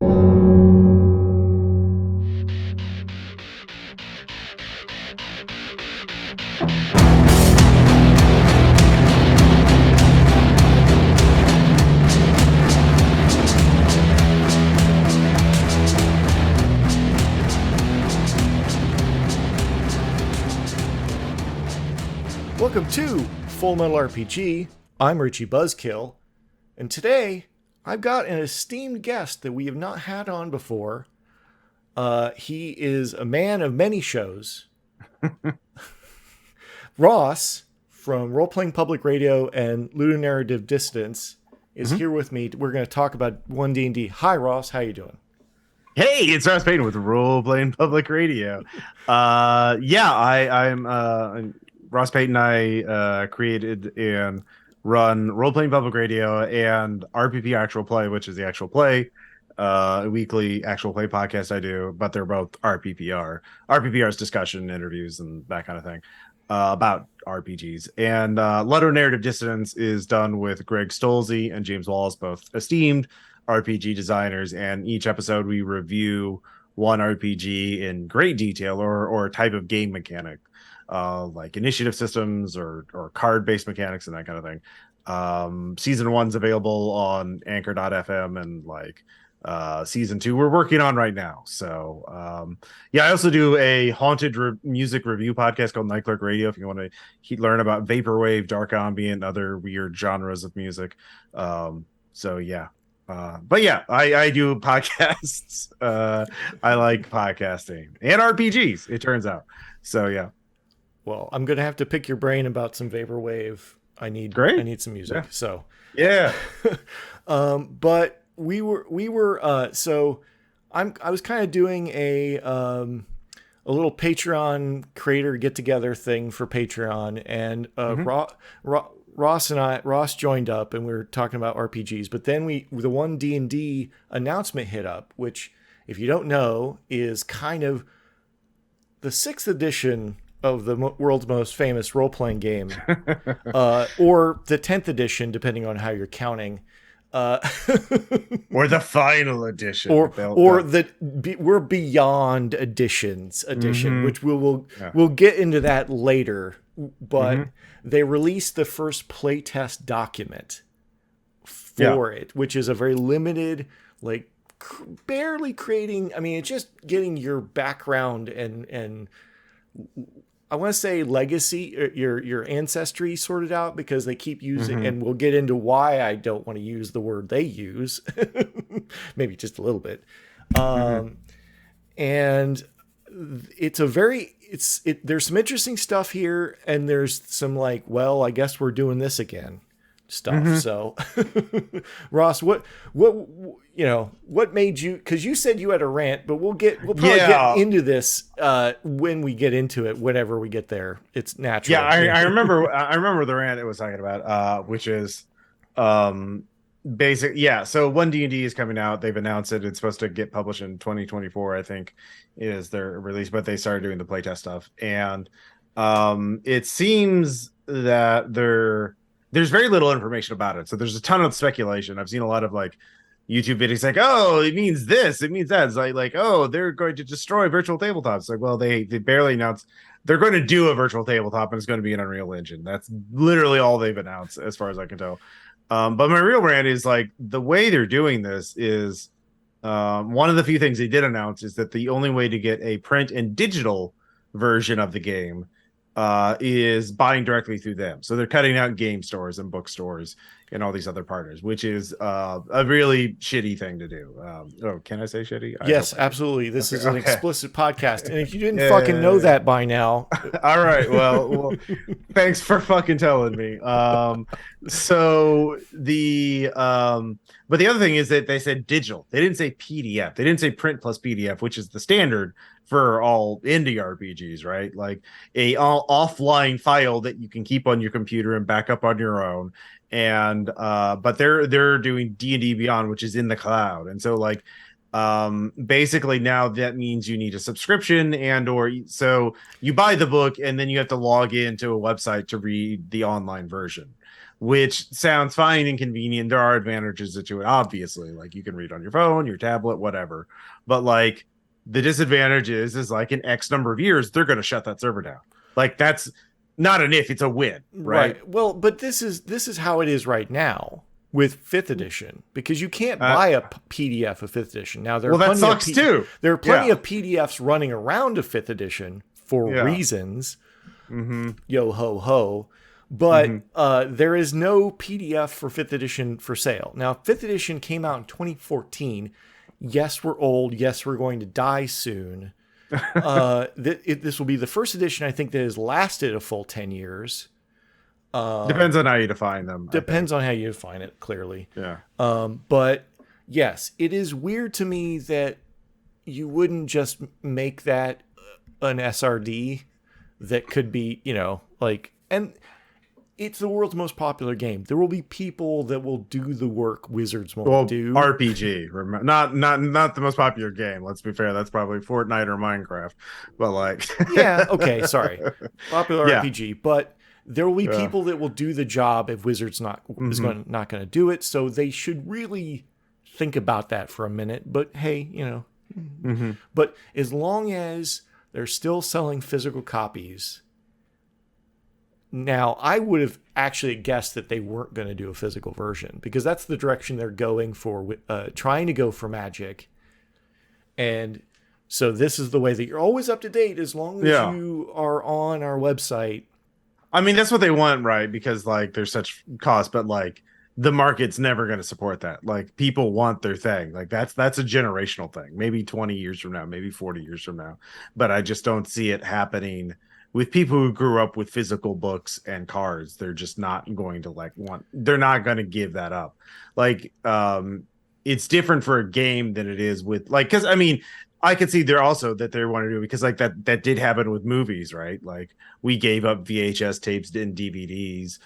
Welcome to Full Metal RPG. I'm Richie Buzzkill, and today I've got an esteemed guest that we have not had on before. He is a man of many shows. Ross from Role Playing Public Radio and Ludonarrative Distance is here with me. We're going to talk about 1D&D. Hi, Ross. How you doing? Hey, it's Ross Payton with Role Playing Public Radio. I'm Ross Payton. I created and run Role Playing Public Radio and RPP Actual Play, which is the actual play, a weekly actual play podcast I do, but they're both RPPR. RPPR is discussion, interviews, and that kind of thing about RPGs. And Ludonarrative Dissonance is done with Greg Stolze and James Wallace, both esteemed RPG designers. And each episode we review one RPG in great detail or a type of game mechanic. Like initiative systems or card-based mechanics and that kind of thing. Season 1's available on Anchor.fm and season 2 we're working on right now. So I also do a haunted music review podcast called Night Clerk Radio if you want to learn about vaporwave, dark ambient, other weird genres of music. I do podcasts. I like podcasting and RPGs, it turns out. So yeah. Well, I'm going to have to pick your brain about some vaporwave. I need some music. Yeah. So yeah. But I was kind of doing a little Patreon creator get together thing for Patreon, and Ross joined up, and we were talking about RPGs. But then the 1D&D announcement hit up, which, if you don't know, is kind of the 6th edition of the world's most famous role-playing game, or the 10th edition, depending on how you're counting, or the final edition, we're beyond edition, which we'll get into that later. But they released the first playtest document for it, which is a very limited, barely creating. I mean, it's just getting your background and I want to say legacy, your ancestry sorted out, because they keep using, and we'll get into why I don't want to use the word they use, maybe just a little bit. And there's some interesting stuff here, and there's some I guess we're doing this again stuff. So Ross, what made you, because you said you had a rant, but we'll probably get into this when we get into it, whenever we get there. It's natural. I remember the rant it was talking about, which is basic. So 1D&D is coming out. They've announced it. It's supposed to get published in 2024, I think is their release, but they started doing the playtest stuff, and it seems that there's very little information about it. So there's a ton of speculation. I've seen a lot of YouTube videos oh, it means this, it means that. It's oh, they're going to destroy virtual tabletops. They barely announced they're going to do a virtual tabletop, and it's going to be an Unreal Engine. That's literally all they've announced, as far as I can tell. But my real rant is the way they're doing this is one of the few things they did announce is that the only way to get a print and digital version of the game is buying directly through them. So they're cutting out game stores and bookstores and all these other partners, which is a really shitty thing to do. Can I say shitty? Yes, absolutely. This is an explicit podcast. And if you didn't fucking know that by now. All right. Well, thanks for fucking telling me. But the other thing is that they said digital. They didn't say PDF. They didn't say print plus PDF, which is the standard for all indie RPGs, right? A offline file that you can keep on your computer and back up on your own. And but they're doing D&D Beyond, which is in the cloud. And so basically now that means you need a subscription, so you buy the book and then you have to log into a website to read the online version. which sounds fine and convenient. There are advantages to it, obviously. Like you can read on your phone, your tablet, whatever. But like the disadvantage is like in X number of years, they're going to shut that server down. Like that's not an if, it's a win, right? Well, but this is how it is right now with 5th edition, because you can't buy a PDF of 5th edition. Now there are that sucks too. There are plenty of PDFs running around of 5th edition for reasons. Yo ho ho. But there is no PDF for 5th edition for sale. Now 5th edition came out in 2014. Yes, we're old. Yes, we're going to die soon. This will be the first edition, I think, that has lasted a full 10 years. Depends on how you define them. Depends on how you define it, clearly. Yeah. But yes, it is weird to me that you wouldn't just make that an SRD that could be, and it's the world's most popular game. There will be people that will do the work Wizards won't do. RPG, not the most popular game. Let's be fair. That's probably Fortnite or Minecraft. But like, yeah, okay, sorry, popular RPG. But there will be people that will do the job if Wizards not going to do it. So they should really think about that for a minute. But hey, but as long as they're still selling physical copies. Now, I would have actually guessed that they weren't going to do a physical version, because that's the direction they're going for, trying to go for Magic. And so this is the way that you're always up to date as long as you are on our website. I mean, that's what they want, right? Because like there's such cost, but like the market's never going to support that. Like people want their thing. Like that's a generational thing. Maybe 20 years from now, maybe 40 years from now. But I just don't see it happening with people who grew up with physical books and cards. They're just not going to they're not going to give that up. Like, it's different for a game than it is with cause I mean, I could see there also that they want to do, because like that did happen with movies, right? Like we gave up VHS tapes and DVDs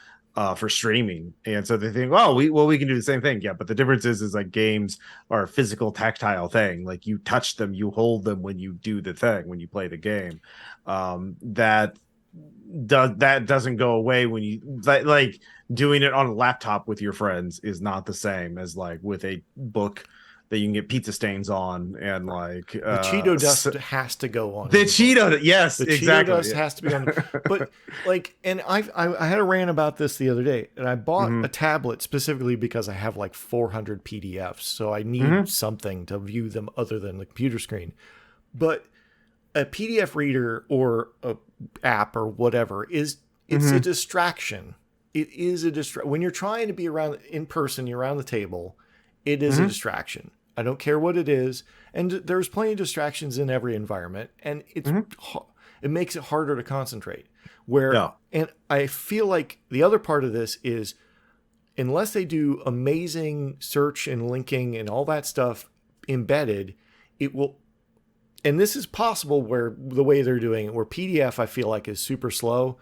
for streaming. And so they think, we can do the same thing. Yeah. But the difference is like games are a physical tactile thing. Like you touch them, you hold them when you do the thing, when you play the game. That doesn't go away when you like doing it on a laptop with your friends is not the same as like with a book that you can get pizza stains on, and like the Cheeto dust has to go on. The Cheeto, yes, the exactly. Cheeto dust has to be on. But like, and I had a rant about this the other day, and I bought a tablet specifically because I have like 400 PDFs, so I need something to view them other than the computer screen. But a PDF reader or a app or whatever it's a distraction. It is a distraction when you're trying to be around in person. You're around the table. It is a distraction. I don't care what it is. And there's plenty of distractions in every environment. And it makes it harder to concentrate. And I feel like the other part of this is, unless they do amazing search and linking and all that stuff embedded, it will. And this is possible where the way they're doing it, where PDF I feel like is super slow,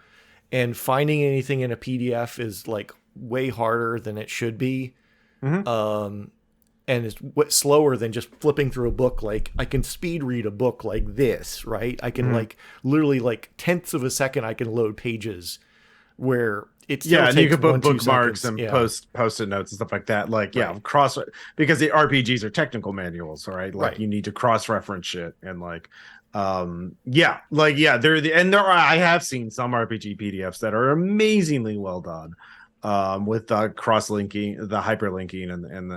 and finding anything in a PDF is like way harder than it should be. And it's slower than just flipping through a book. Like I can speed read a book like this, right? I can like literally like tenths of a second I can load pages, where it's and you can put bookmarks and post-it notes and stuff like that. Like cross, because the RPGs are technical manuals, right? Like you need to cross-reference shit, and like I have seen some RPG PDFs that are amazingly well done. With the cross-linking, the hyperlinking, and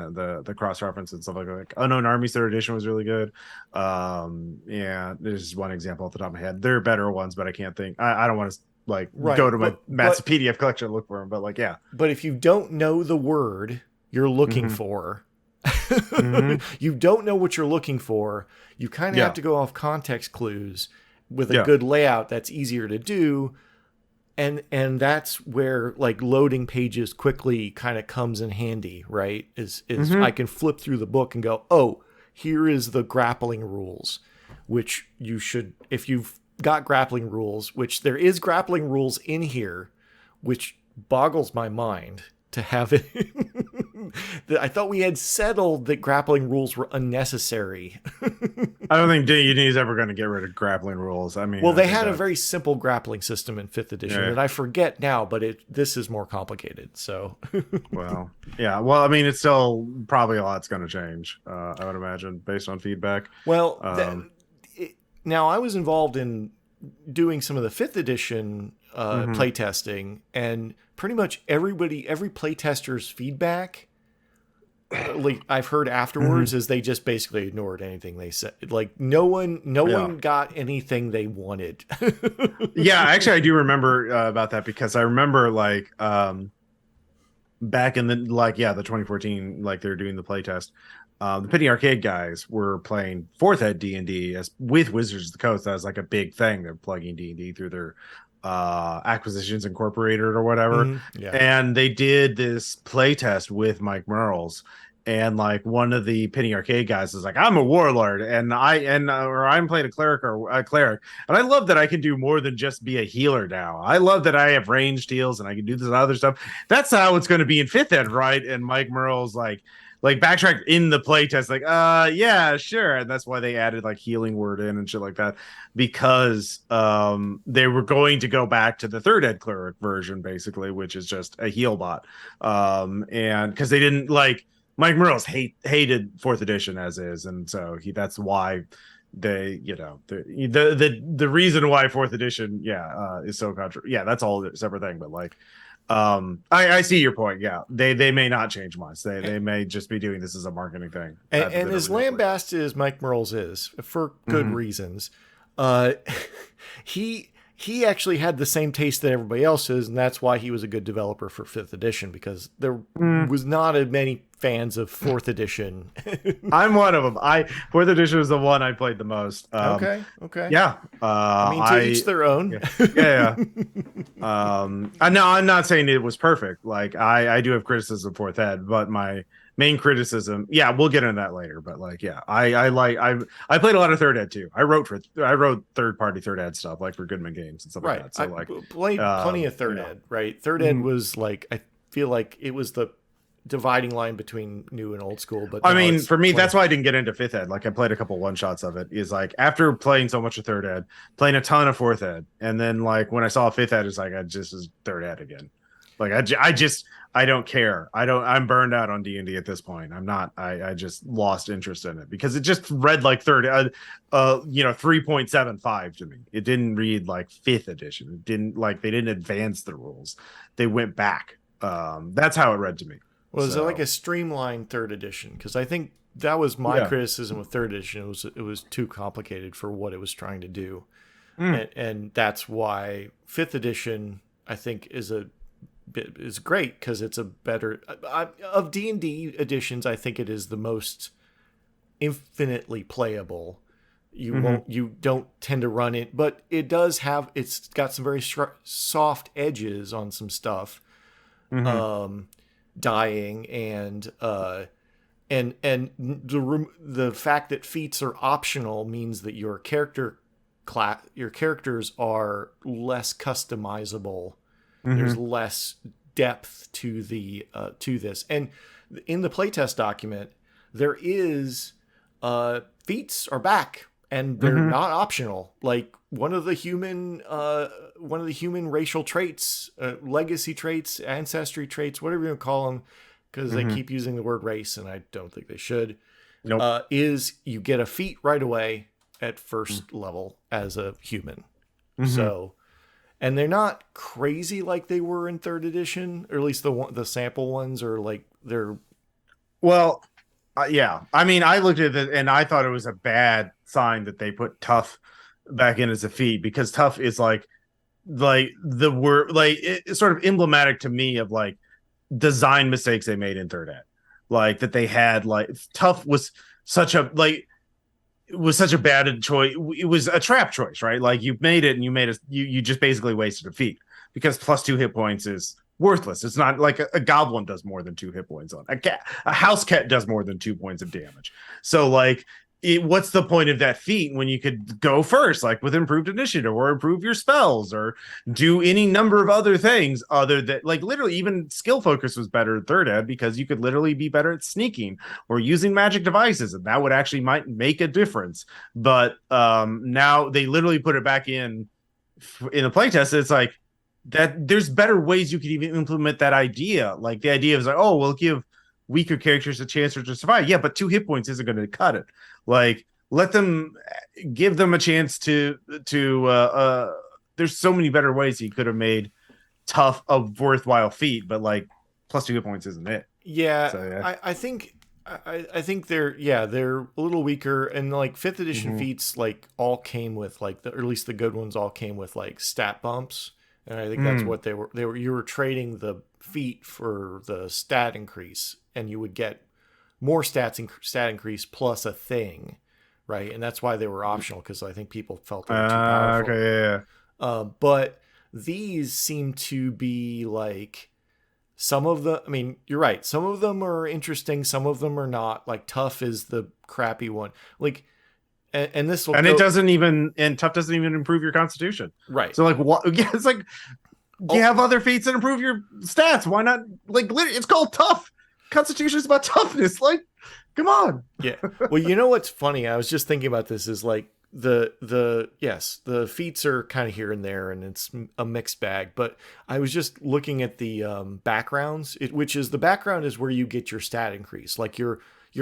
the cross-reference and stuff like that. Unknown Armies 3rd edition was really good. There's just one example off the top of my head. There are better ones, but I can't think. I don't want to go to my massive PDF collection and look for them, but like, yeah. But if you don't know the word you're looking for, you don't know what you're looking for, you kind of have to go off context clues with a good layout that's easier to do. And that's where like loading pages quickly kind of comes in handy, right? Is I can flip through the book and go, oh, here is the grappling rules, which you should, if you've got grappling rules, which there is grappling rules in here, which boggles my mind to have it I thought we had settled that grappling rules were unnecessary. I don't think D&D is ever going to get rid of grappling rules. I mean, well, they had a very simple grappling system in 5th edition that I forget now, but this is more complicated. So, well, yeah. Well, I mean, it's still probably a lot's going to change. I would imagine based on feedback. Well, now I was involved in doing some of the 5th edition playtesting, and pretty much every playtester's feedback, like I've heard afterwards, is they just basically ignored anything they said. Like no one got anything they wanted. Yeah, actually, I do remember about that, because I remember like back in the the 2014, like they're doing the playtest. The Penny Arcade guys were playing 4th Ed D&D with Wizards of the Coast. That was like a big thing. They're plugging D&D through their Acquisitions Incorporated or whatever. And they did this playtest with Mike Merles. And like one of the Penny Arcade guys is like, I'm a warlord, and I'm playing a cleric or a cleric, and I love that I can do more than just be a healer now. I love that I have ranged heals and I can do this other stuff. That's how it's going to be in 5th Ed, right? And Mike Merles like backtracked in the playtest, like, yeah, sure. And that's why they added like healing word in and shit like that, because they were going to go back to the 3rd Ed cleric version, basically, which is just a heal bot. And because they didn't like, Mike Merles hated 4th edition as is, and so that's why they, the reason why 4th edition is so that's all a separate thing. But like I see your point. Yeah, they may not change much. They may just be doing this as a marketing thing. And as lambasted as Mike Merles is, for good reasons, he actually had the same taste that everybody else is, and that's why he was a good developer for 5th edition, because there was not as many fans of 4th edition. I'm one of them. 4th edition was the one I played the most. Okay. Yeah. I mean, to each their own. Yeah. I'm not saying it was perfect. Like I do have criticism of 4th Ed, but my main criticism, we'll get into that later. But like, I played a lot of 3rd Ed too. I wrote third-party 3rd Ed stuff, like for Goodman Games and stuff like that. So I played plenty of 3rd Ed, right? 3rd Ed was like, I feel like it was the dividing line between new and old school. But I mean, for me, that's why I didn't get into 5th Ed. Like I played a couple one shots of it. Is like after playing so much of 3rd Ed, playing a ton of 4th Ed, and then like when I saw 5th Ed, it's like I just is 3rd Ed again. Like I don't care. I'm burned out on D&D at this point. I'm not. I just lost interest in it because it just read like 3rd 3.75 to me. It didn't read like 5th edition. It didn't like they didn't advance the rules. They went back. That's how it read to me. Well, is it like a streamlined 3rd edition? Because I think that was my criticism of 3rd edition. It was too complicated for what it was trying to do, and that's why 5th edition I think is great, because it's a better of D&D editions. I think it is the most infinitely playable. You don't tend to run it, but it does have. It's got some very soft edges on some stuff. Dying and the fact that feats are optional means that your characters are less customizable. There's less depth to the to this, and in the playtest document there is feats are back, and they're not optional. Like one of the human racial traits, legacy traits, ancestry traits, whatever you call them, because they keep using the word race, and I don't think they should. Nope. Is you get a feat right away at first level as a human. So, and they're not crazy like they were in 3rd edition, or at least the sample ones are like they're. Well, yeah. I mean, I looked at it and I thought it was a bad sign that they put tough back in as a feat, because tough is like the word, like it's sort of emblematic to me of like design mistakes they made in 3rd Ed, like that they had like tough was such a bad choice. It was a trap choice, right? Like you made it and you just basically wasted a feat, because +2 hit points is worthless. It's not like a goblin does more than 2 hit points on a house cat does more than 2 points of damage. So like what's the point of that feat when you could go first, like with improved initiative or improve your spells or do any number of other things other than like literally even skill focus was better in third ed because you could literally be better at sneaking or using magic devices, and that would actually might make a difference. But now they literally put it back in a playtest. It's like that there's better ways you could even implement that idea. Like the idea is like, oh, we'll give weaker characters a chance to survive. Yeah, but 2 hit points isn't going to cut it. Like let them give them a chance to there's so many better ways he could have made tough a worthwhile feat, but like plus 2 hit points isn't it. Yeah, so, yeah. I think they're a little weaker, and like 5th edition feats like all came with like or at least the good ones all came with like stat bumps, and I think that's what they were you were trading the feat for the stat increase, and you would get more stat increase plus a thing, right? And that's why they were optional, because I think people felt they were too powerful. Okay, yeah. But these seem to be like some of the. I mean, you're right. Some of them are interesting. Some of them are not. Like tough is the crappy one. Like, and this will. And it doesn't even. And tough doesn't even improve your constitution. Right. So like, what? Yeah, it's like you have other feats that improve your stats. Why not? Like, it's called tough. Constitution is about toughness. Like, come on. Yeah. Well, you know what's funny? I was just thinking about this. Is like the feats are kind of here and there, and it's a mixed bag. But I was just looking at the backgrounds, which is the background is where you get your stat increase. Like your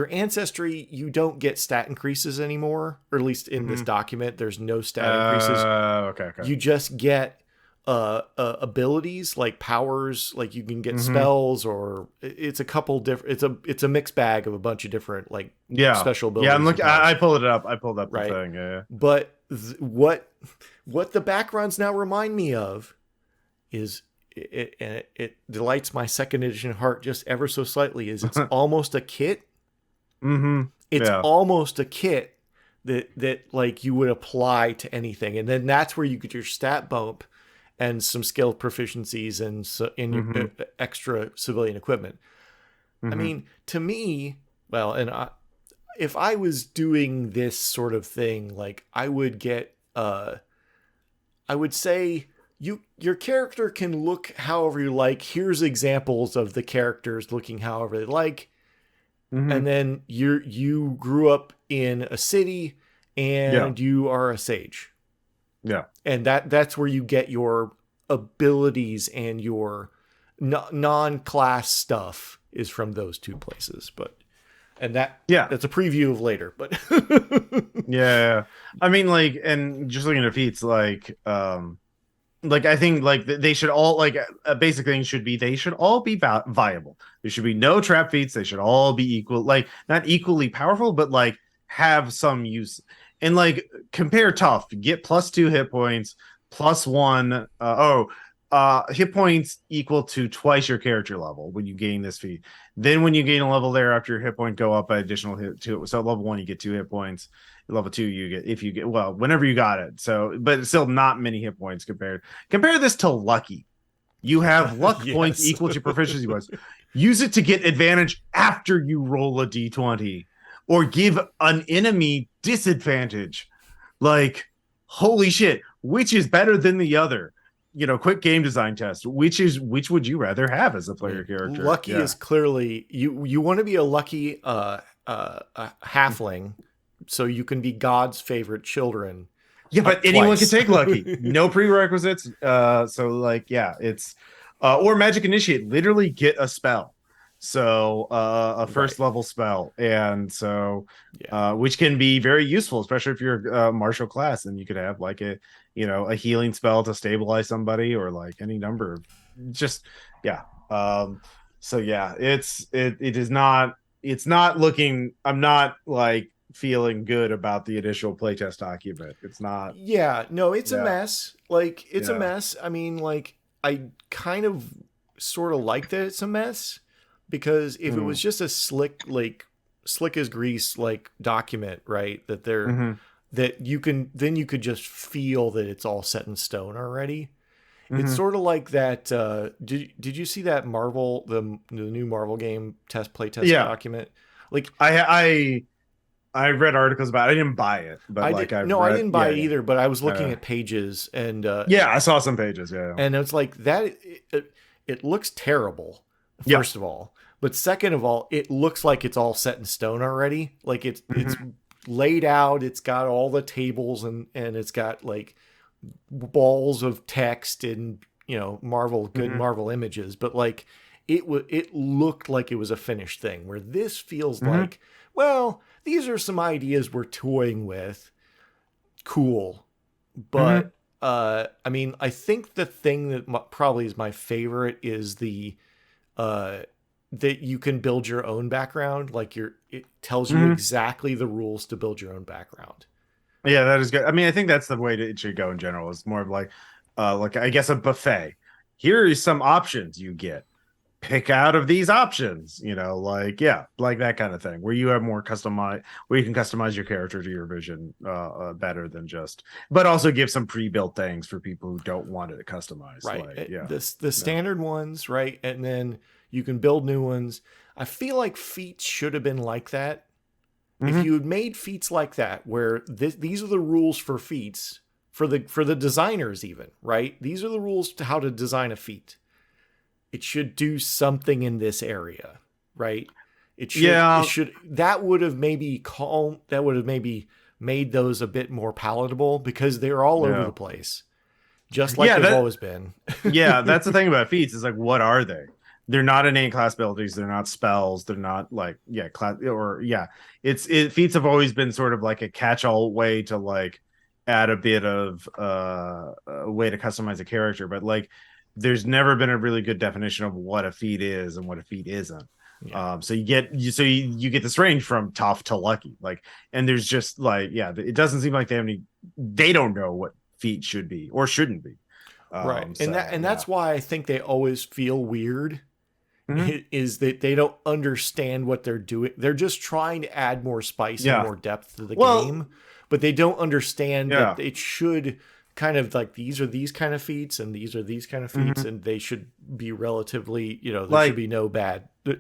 ancestry, you don't get stat increases anymore, or at least in this document, there's no stat increases. Okay. You just get abilities like powers, like you can get spells, or it's a couple different. It's a mixed bag of a bunch of different like special abilities. Yeah, I'm looking. I pulled it up. Right. The thing. Yeah. But what the backgrounds now remind me of is it delights my 2nd edition heart just ever so slightly. Is it's almost a kit. It's almost a kit that like you would apply to anything, and then that's where you get your stat bump and some skill proficiencies and in your extra civilian equipment. I mean, to me, well, and if I was doing this sort of thing, like I would get, I would say your character can look however you like. Here's examples of the characters looking however they like. And then you grew up in a city and you are a sage. Yeah. And that's where you get your abilities, and your non-class stuff is from those 2 places. And that's a preview of later, but yeah. I mean, like, and just looking at feats, like I think like they should all, like, a basic thing should be they should all be viable. There should be no trap feats. They should all be equal, like not equally powerful, but like have some use. And like compare tough, get plus 2 hit points, plus 1. Hit points equal to twice your character level when you gain this feat. Then when you gain a level there, after your hit point go up by additional hit to it. So level 1 you get 2 hit points. Level 2 you get whenever you got it. So but it's still not many hit points compared. Compare this to lucky. You have luck points equal to proficiency points. Use it to get advantage after you roll a d20, or give an enemy disadvantage. Like, holy shit, which is better than the other? You know, quick game design test. Which would you rather have as a player character? Lucky is clearly you want to be a lucky halfling, so you can be God's favorite children. Yeah, but anyone can take lucky. No prerequisites. So like, yeah, it's or magic initiate. Literally get a spell. So a first level spell, and so which can be very useful, especially if you're a martial class, and you could have like a healing spell to stabilize somebody, or like any number of just so yeah, it is not, it's not looking, I'm not like feeling good about the initial playtest document. It's not. Yeah, no, it's a mess. Like it's a mess. I mean, like I kind of sort of like that it's a mess. Because if it was just a slick as grease like document, right, that that you could just feel that it's all set in stone already. It's sort of like that. Did you see that Marvel the new Marvel game playtest document? Like I read articles about it. I didn't buy it, but I like did I've no, I read. didn't buy Yeah, it yeah, either, but I was looking at pages yeah. I saw some pages. Yeah, and it's like that. It looks terrible, yeah. first of all, but second of all, it looks like it's all set in stone already. Like it's Hmm. laid out. It's got all the tables and it's got like balls of text and good Hmm. Marvel images, but like it looked like it was a finished thing. Where this feels Hmm. like, well, these are some ideas we're toying with. Cool, Hmm. but I mean, I think the thing that probably is my favorite is the uh, that you can build your own background. Like it tells you Hmm. exactly the rules to build your own background. Yeah, that is good. I mean, I think that's the way it should go in general. It's more of like I guess a buffet. Here is some options you get. Pick out of these options, like yeah, like that kind of thing, where you have more customized, where you can customize your character to your vision better than just, but also give some pre-built things for people who don't want it customized. Right. Like yeah, The yeah. standard ones, right? And then you can build new ones. I feel like feats should have been like that. If Hmm. you had made feats like that, where these are the rules for feats for the designers, even right? These are the rules to how to design a feat. It should do something in this area, right? It Yeah, should that would have maybe calm that would have maybe made those a bit more palatable because they're all over yeah, the place, just like yeah. they've That always been. Yeah, that's the thing about feats is like, what are they? They're not innate class abilities. They're not spells. They're not like, yeah, class or yeah. Feats have always been sort of like a catch-all way to like add a bit of a way to customize a character, but like there's never been a really good definition of what a feat is and what a feat isn't. Yeah. So you get this range from tough to lucky, like, and there's just like, yeah, it doesn't seem like they don't know what feat should be or shouldn't be. Right. So yeah. That's why I think they always feel weird Hmm. is that they don't understand what they're doing. They're just trying to add more spice and Yeah. more depth to the Well, game, but they don't understand that yeah. it should kind of like these are these kind of feats and these are these kind of feats Hmm. and they should be relatively, there should Like, be no bad. yeah,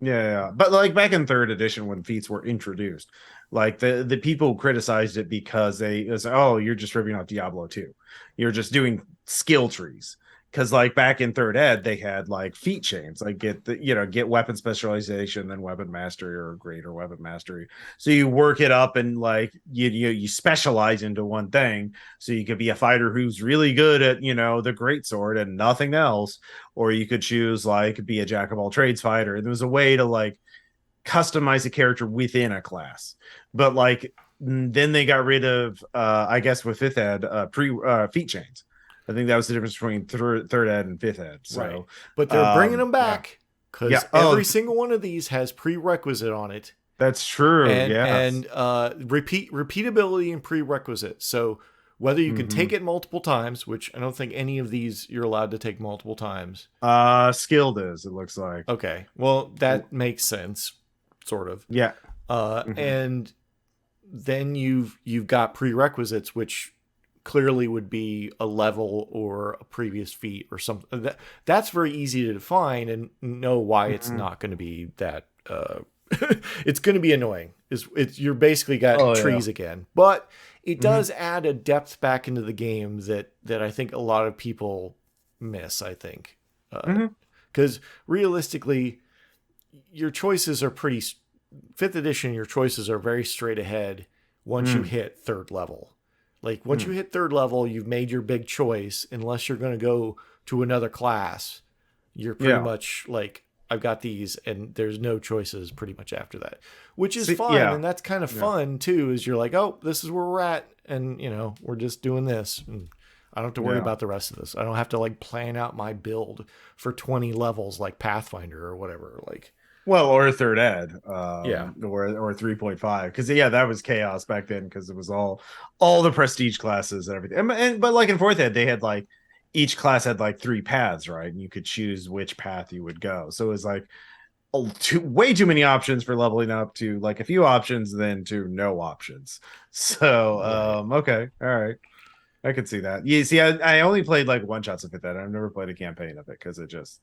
yeah. But like back in third edition when feats were introduced, like the people criticized it because it was, oh, you're just ripping off Diablo 2. You're just doing skill trees. Because like back in third ed, they had like feat chains, like get weapon specialization, then weapon mastery or greater weapon mastery. So you work it up and like you specialize into one thing. So you could be a fighter who's really good at the great sword and nothing else, or you could choose like be a jack of all trades fighter. And there was a way to like customize a character within a class, but like then they got rid of I guess with fifth ed pre feat chains. I think that was the difference between third ed and fifth ed. Right. So But they're bringing them yeah, back yeah. because Oh, every single one of these has prerequisite on it that's true. Yes. and repeatability and prerequisite. So whether you can Hmm. take it multiple times, which I don't think any of these you're allowed to take multiple times. Skilled is, it looks like. Okay, well that makes sense, sort of. Yeah. Hmm. And then you've got prerequisites, which clearly would be a level or a previous feat or something. That's very easy to define and know why it's Hmm. not going to be that. It's going to be annoying. It's you're basically got Oh yeah. trees again, but it Hmm. does add a depth back into the game that I think a lot of people miss. I think Hmm. because realistically, your choices are pretty fifth edition. Your choices are very straight ahead once you Hmm. hit third level. Like once you Hmm. hit third level, you've made your big choice. Unless you're going to go to another class, you're pretty Yeah. much like I've got these, and there's no choices pretty much after that, which is See, fine, yeah. and that's kind of Yeah. fun too. Is you're like, oh, this is where we're at, and we're just doing this, and I don't have to worry Yeah. about the rest of this. I don't have to like plan out my build for 20 levels like Pathfinder or whatever. Like, Well, or third ed, yeah, or 3.5, because yeah, that was chaos back then because it was all the prestige classes and everything. But like in fourth ed, they had like each class had like three paths, right? And you could choose which path you would go. So it was like way too many options for leveling up to like a few options, then to no options. So right. okay, all right, I could see that. Yeah, see, I only played like one shots of it. That I've never played a campaign of it because it just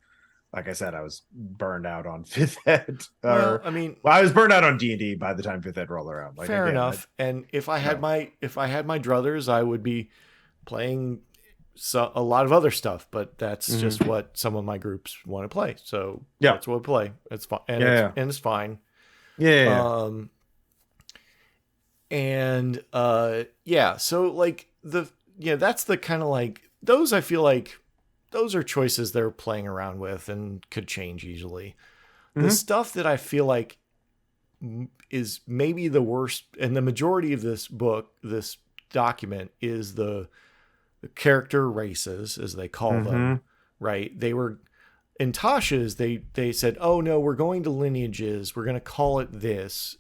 like I said, I was burned out on fifth ed. Well, I mean, I was burned out on D&D by the time fifth ed rolled around. Like, fair again, enough. And if I had my druthers, I would be playing a lot of other stuff. But that's just what some of my groups want to play. So that's what we play. It's fine, and it's fine. Yeah. So like that's the kind of like those, I feel like those are choices they're playing around with and could change easily. The stuff that I feel like is maybe the worst, and the majority of this document, is the character races, as they call them, right? They were in Tasha's, they said, oh no, we're going to lineages. We're going to call it this.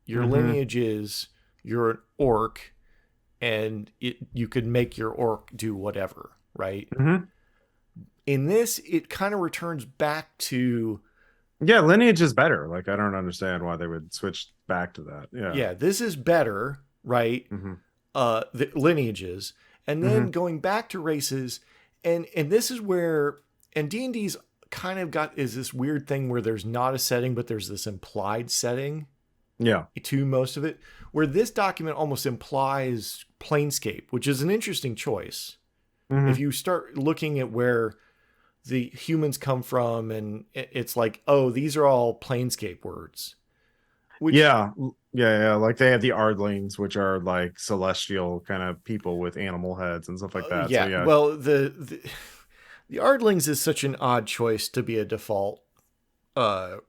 Your lineage is you're an orc, and you could make your orc do whatever, right? In this, it kind of returns back to... Yeah, lineage is better. Like, I don't understand why they would switch back to that. Yeah, this is better, right? The lineages. And then going back to races, and this is where... And D&D's kind of is this weird thing where there's not a setting, but there's this implied setting to most of it, where this document almost implies Planescape, which is an interesting choice. If you start looking at where the humans come from, and it's like, oh, these are all Planescape words. Which, yeah. Like they have the Ardlings, which are like celestial kind of people with animal heads and stuff like that. Well, the Ardlings is such an odd choice to be a default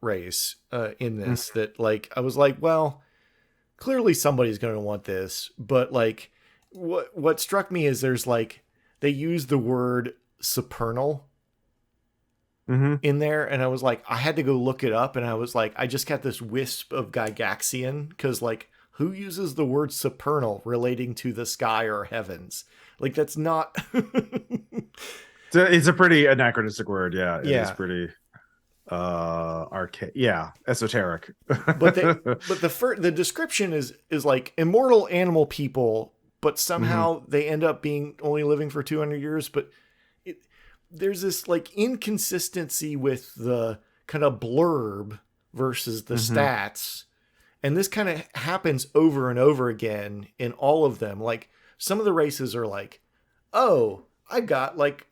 race in this, that like I was like, well, clearly somebody's going to want this, but like what struck me is there's like they use the word supernal in there, and I was like, I had to go look it up, and I was like, I just got this wisp of Gygaxian, because like, who uses the word supernal relating to the sky or heavens? Like, that's not... It's a pretty anachronistic word. It is pretty esoteric. but the description is like immortal animal people, but somehow they end up being only living for 200 years. But there's this like inconsistency with the kind of blurb versus the stats. And this kind of happens over and over again in all of them. Like, some of the races are like, oh, I got like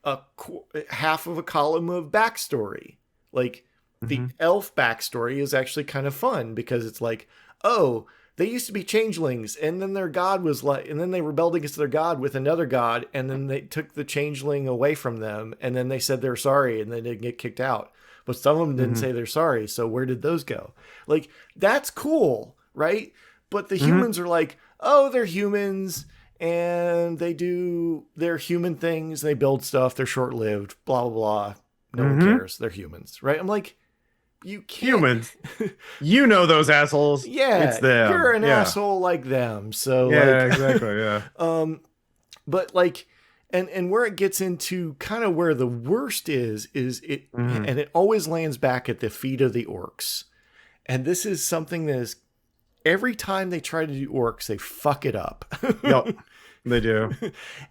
half of a column of backstory. Like, the elf backstory is actually kind of fun, because it's like, oh, they used to be changelings, and then their god was like, and then they rebelled against their god with another god, and then they took the changeling away from them, and then they said they're sorry, and they didn't get kicked out. But some of them didn't say they're sorry, so where did those go? Like, that's cool, right? But the humans are like, oh, they're humans, and they do their human things, they build stuff, they're short-lived, blah, blah, blah. No one cares. They're humans, right? I'm like, you can't... Humans. You know those assholes. Yeah, it's them. You're an asshole like them. So exactly. But like, and where it gets into kind of where the worst is it, and it always lands back at the feet of the orcs. And this is something that is, every time they try to do orcs, they fuck it up. Yep, they do.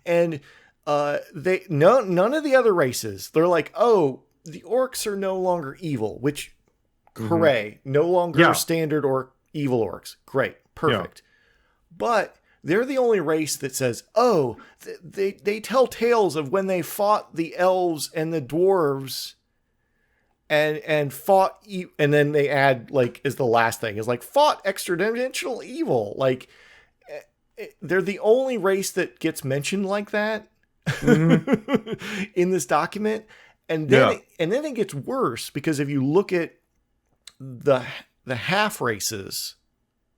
And none of the other races, they're like, oh, the orcs are no longer evil, which, hooray, no longer standard or evil orcs. Great, perfect. But they're the only race that says, oh, they tell tales of when they fought the elves and the dwarves and fought, and then they add, like, is the last thing, is like, fought extra-dimensional evil. Like, they're the only race that gets mentioned like that in this document. And then it gets worse, because if you look at the half races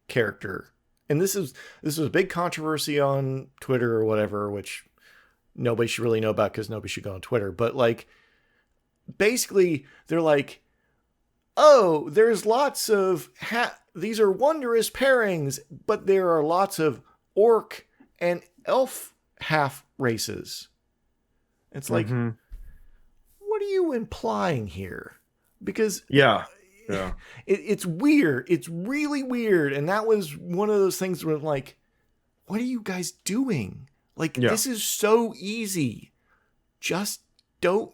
character, and this was a big controversy on Twitter or whatever, which nobody should really know about because nobody should go on Twitter. But like, basically they're like, oh, there's lots of these are wondrous pairings, but there are lots of orc and elf half races. It's like, what are you implying here? Because it's weird. It's really weird. And that was one of those things where, like, what are you guys doing? Like, this is so easy. Just don't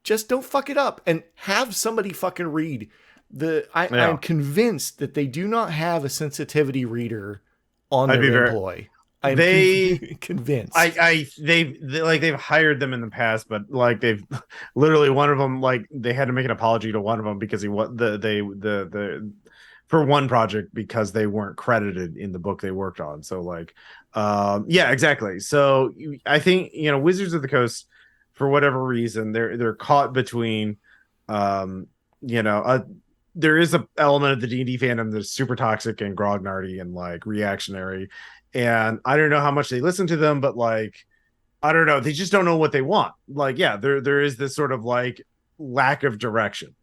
just don't fuck it up and have somebody fucking read I'm convinced that they do not have a sensitivity reader on their employ. I'm convinced. They've hired them in the past, but like they've literally one of them, like they had to make an apology to one of them because for one project because they weren't credited in the book they worked on. So like, yeah, exactly. So I think, Wizards of the Coast, for whatever reason, they're caught between, there is an element of the D&D fandom that's super toxic and grognardy and like reactionary. And I don't know how much they listen to them, but like, I don't know. They just don't know what they want. Like, yeah, there is this sort of like lack of direction.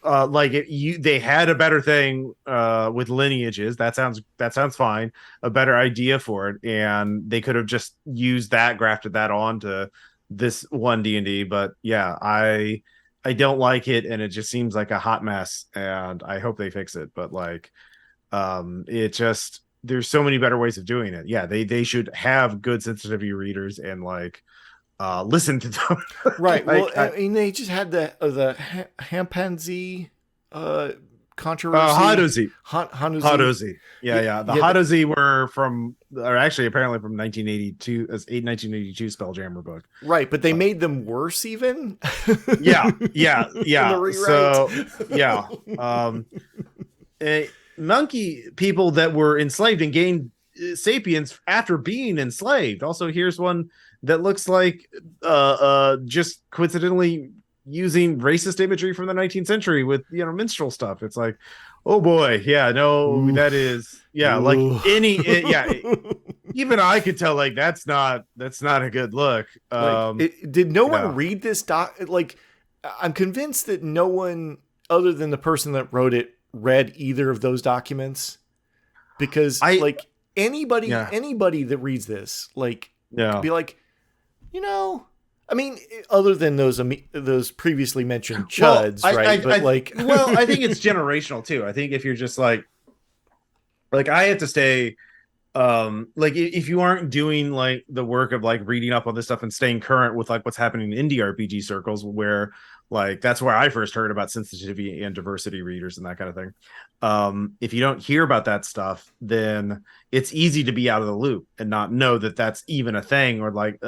They had a better thing with lineages. That sounds fine. A better idea for it, and they could have just used that, grafted that onto this one D&D. But yeah, I don't like it, and it just seems like a hot mess. And I hope they fix it. But like, it just there's so many better ways of doing it. Yeah, they should have good sensitivity readers and like listen to them. Right. Well, I mean, they just had the chimpanzee controversy. Hadozi. Yeah. The Hadozi are actually apparently from 1982, as 1982 Spelljammer book. Right, but they made them worse even. Yeah. So yeah, monkey people that were enslaved and gained sapience after being enslaved. Also, here's one that looks like just coincidentally using racist imagery from the 19th century with minstrel stuff. It's like, oh boy, yeah, no, ooh. That is, yeah, ooh. Like even I could tell like that's not a good look. Did no one read this doc? Like, I'm convinced that no one other than the person that wrote it read either of those documents, because anybody that reads this be like, I mean, other than those previously mentioned chuds, right? I think it's generational too. I think if you're just like I have to stay, if you aren't doing like the work of like reading up on this stuff and staying current with like what's happening in indie RPG circles, where like that's where I first heard about sensitivity and diversity readers and that kind of thing. If you don't hear about that stuff, then it's easy to be out of the loop and not know that that's even a thing, or like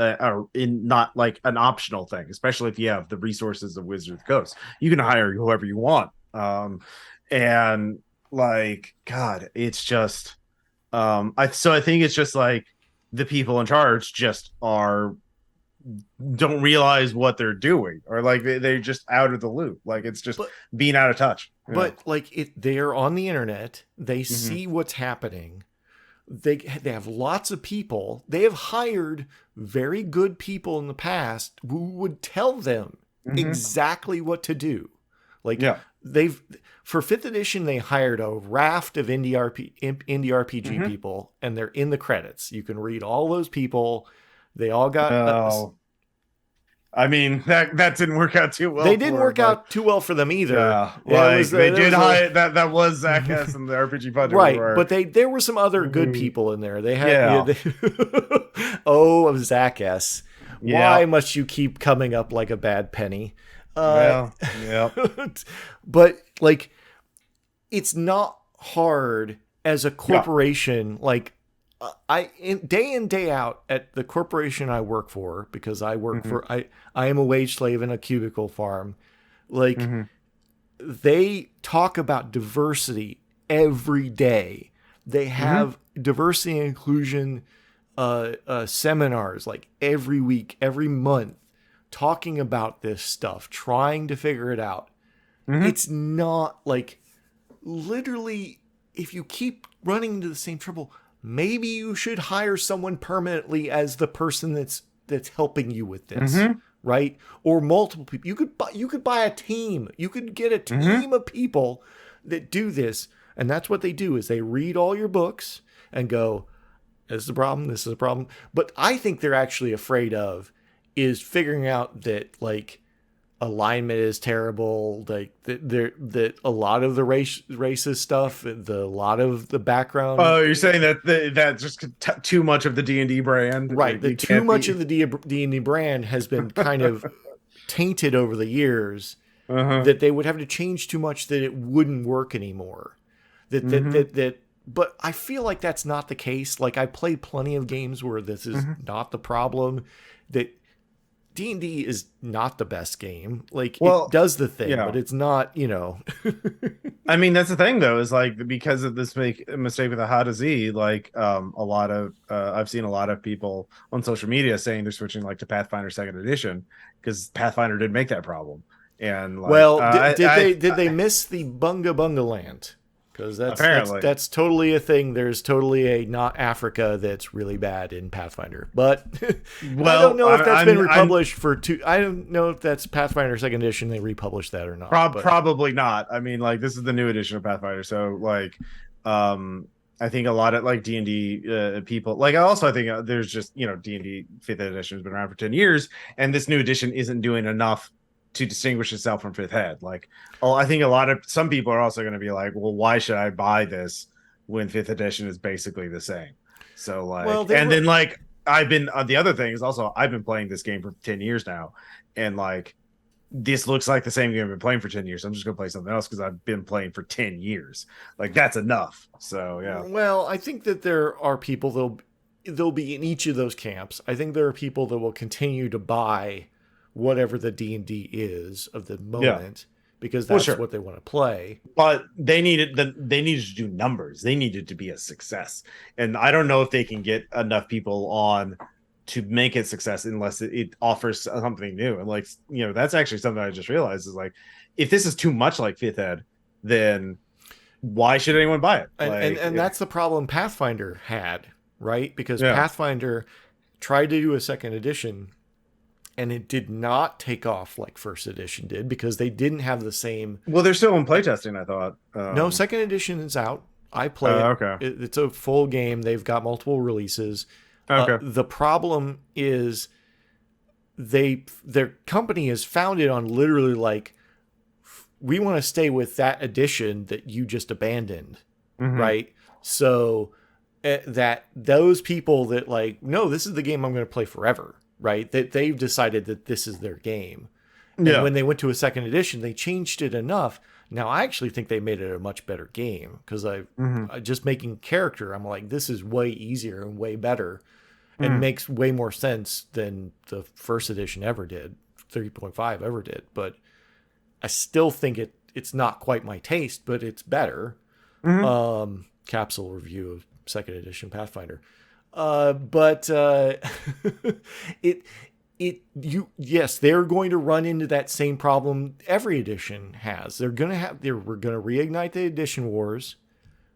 not like an optional thing, especially if you have the resources of Wizards of the Coast. You can hire whoever you want. And like, God, it's just I think it's just like the people in charge just don't realize what they're doing, or like they're just out of the loop. Like it's just being out of touch. But like they're on the internet, they see what's happening. They have lots of people. They have hired very good people in the past who would tell them exactly what to do. Like for 5th edition, they hired a raft of indie RPG people, and they're in the credits. You can read all those people. They all got. I mean, that didn't work out too well. They didn't work out too well for them either. Yeah, they did hide that was Zach S. and the RPG Project, right? But there were some other good people in there. They had of Zach S. Why must you keep coming up like a bad penny? But like, it's not hard as a corporation. Like, day in day out at the corporation I work for, because I work for I am a wage slave in a cubicle farm. Like, they talk about diversity every day. They have diversity and inclusion seminars like every week, every month, talking about this stuff, trying to figure it out. It's not like, literally, if you keep running into the same trouble, maybe you should hire someone permanently as the person that's helping you with this, right? Or multiple people. You could buy a team. You could get a team of people that do this, and that's what they do. Is they read all your books and go, "This is a problem. This is a problem." But I think they're actually afraid of is figuring out that like alignment is terrible, like that a lot of the racist stuff, a lot of the background. Oh, you're saying that just too much of the D&D brand, right? Too much of the D&D brand has been kind of tainted over the years that they would have to change too much that it wouldn't work anymore. But I feel like that's not the case. Like, I played plenty of games where this is not the problem. That D&D is not the best game. Like, it does the thing, but it's not, I mean, that's the thing, though, is like, because of this mistake with the How to Z, like, a lot of I've seen a lot of people on social media saying they're switching like to Pathfinder Second Edition because Pathfinder didn't make that problem. And like, well, did they miss the Bunga Bunga Land? Because that's totally a thing. There's totally a not Africa that's really bad in Pathfinder. But I don't know if that's been republished for two. I don't know if that's Pathfinder Second Edition. They republished that or not. Probably not. I mean, like, this is the new edition of Pathfinder, so like, I think a lot of like D&D people, like, I think there's just D&D 5th edition has been around for 10 years, and this new edition isn't doing enough to distinguish itself from 5th ed. Like, I think some people are also going to be like, well, why should I buy this when 5th edition is basically the same? So like, then like, I've been the other thing is also I've been playing this game for 10 years now, and like, this looks like the same game I've been playing for 10 years. I'm just gonna play something else because I've been playing for 10 years. Like, that's enough. So yeah. Well, I think that there are people they'll be in each of those camps. I think there are people that will continue to buy whatever the D&D is of the moment, because that's what they want to play. But they needed to do numbers. They needed to be a success, and I don't know if they can get enough people on to make it success unless it offers something new. And like, that's actually something I just realized is like, if this is too much like 5th ed, then why should anyone buy it? And that's the problem Pathfinder had, right? Because Pathfinder tried to do a second edition, and it did not take off like first edition did because they didn't have the same. Well, they're still in playtesting, I thought. No, second edition is out. I play it. Okay. It's a full game. They've got multiple releases. Okay. The problem is their company is founded on literally like, we want to stay with that edition that you just abandoned, right? So that those people that like, no, this is the game I'm going to play forever. Right, that they've decided that this is their game. And when they went to a second edition, they changed it enough. Now, I actually think they made it a much better game because I just making character. I'm like, this is way easier and way better, and makes way more sense than the first edition ever did, 3.5 ever did. But I still think it's not quite my taste, but it's better. Capsule review of second edition Pathfinder. Yes, they're going to run into that same problem every edition has. We're going to reignite the edition wars.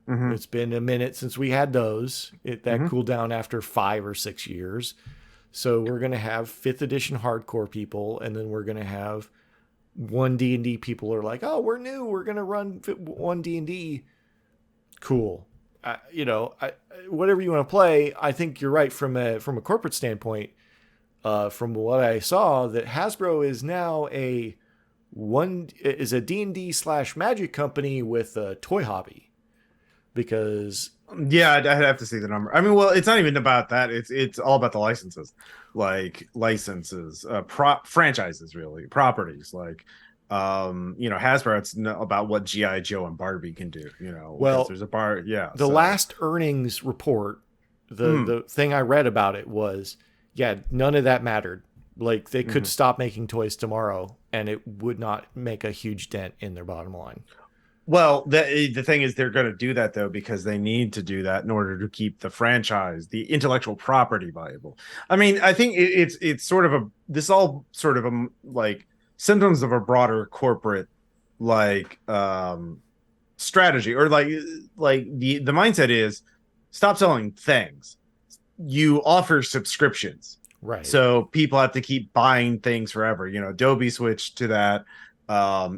It's been a minute since we had those. That cooled down after 5 or 6 years. So we're going to have 5th edition hardcore people, and then we're going to have 1D&D people who are like, oh, we're new. We're going to run 1D&D. Cool. Whatever you want to play, I think you're right from a corporate standpoint. From what I saw, that Hasbro is now a D&D / magic company with a toy hobby, because I'd have to see the number. I mean, well, it's not even about that. It's all about the licenses, franchises, really, properties, like. Hasbro, it's about what G.I. Joe and Barbie can do, well, there's the last earnings report, the thing I read about it was, none of that mattered. Like, they could stop making toys tomorrow and it would not make a huge dent in their bottom line. Well, the thing is, they're going to do that though, because they need to do that in order to keep the franchise, the intellectual property, viable. I mean, I think it's sort of like symptoms of a broader corporate strategy, or like the mindset is, stop selling things, you offer subscriptions, right? So people have to keep buying things forever. Adobe switched to that,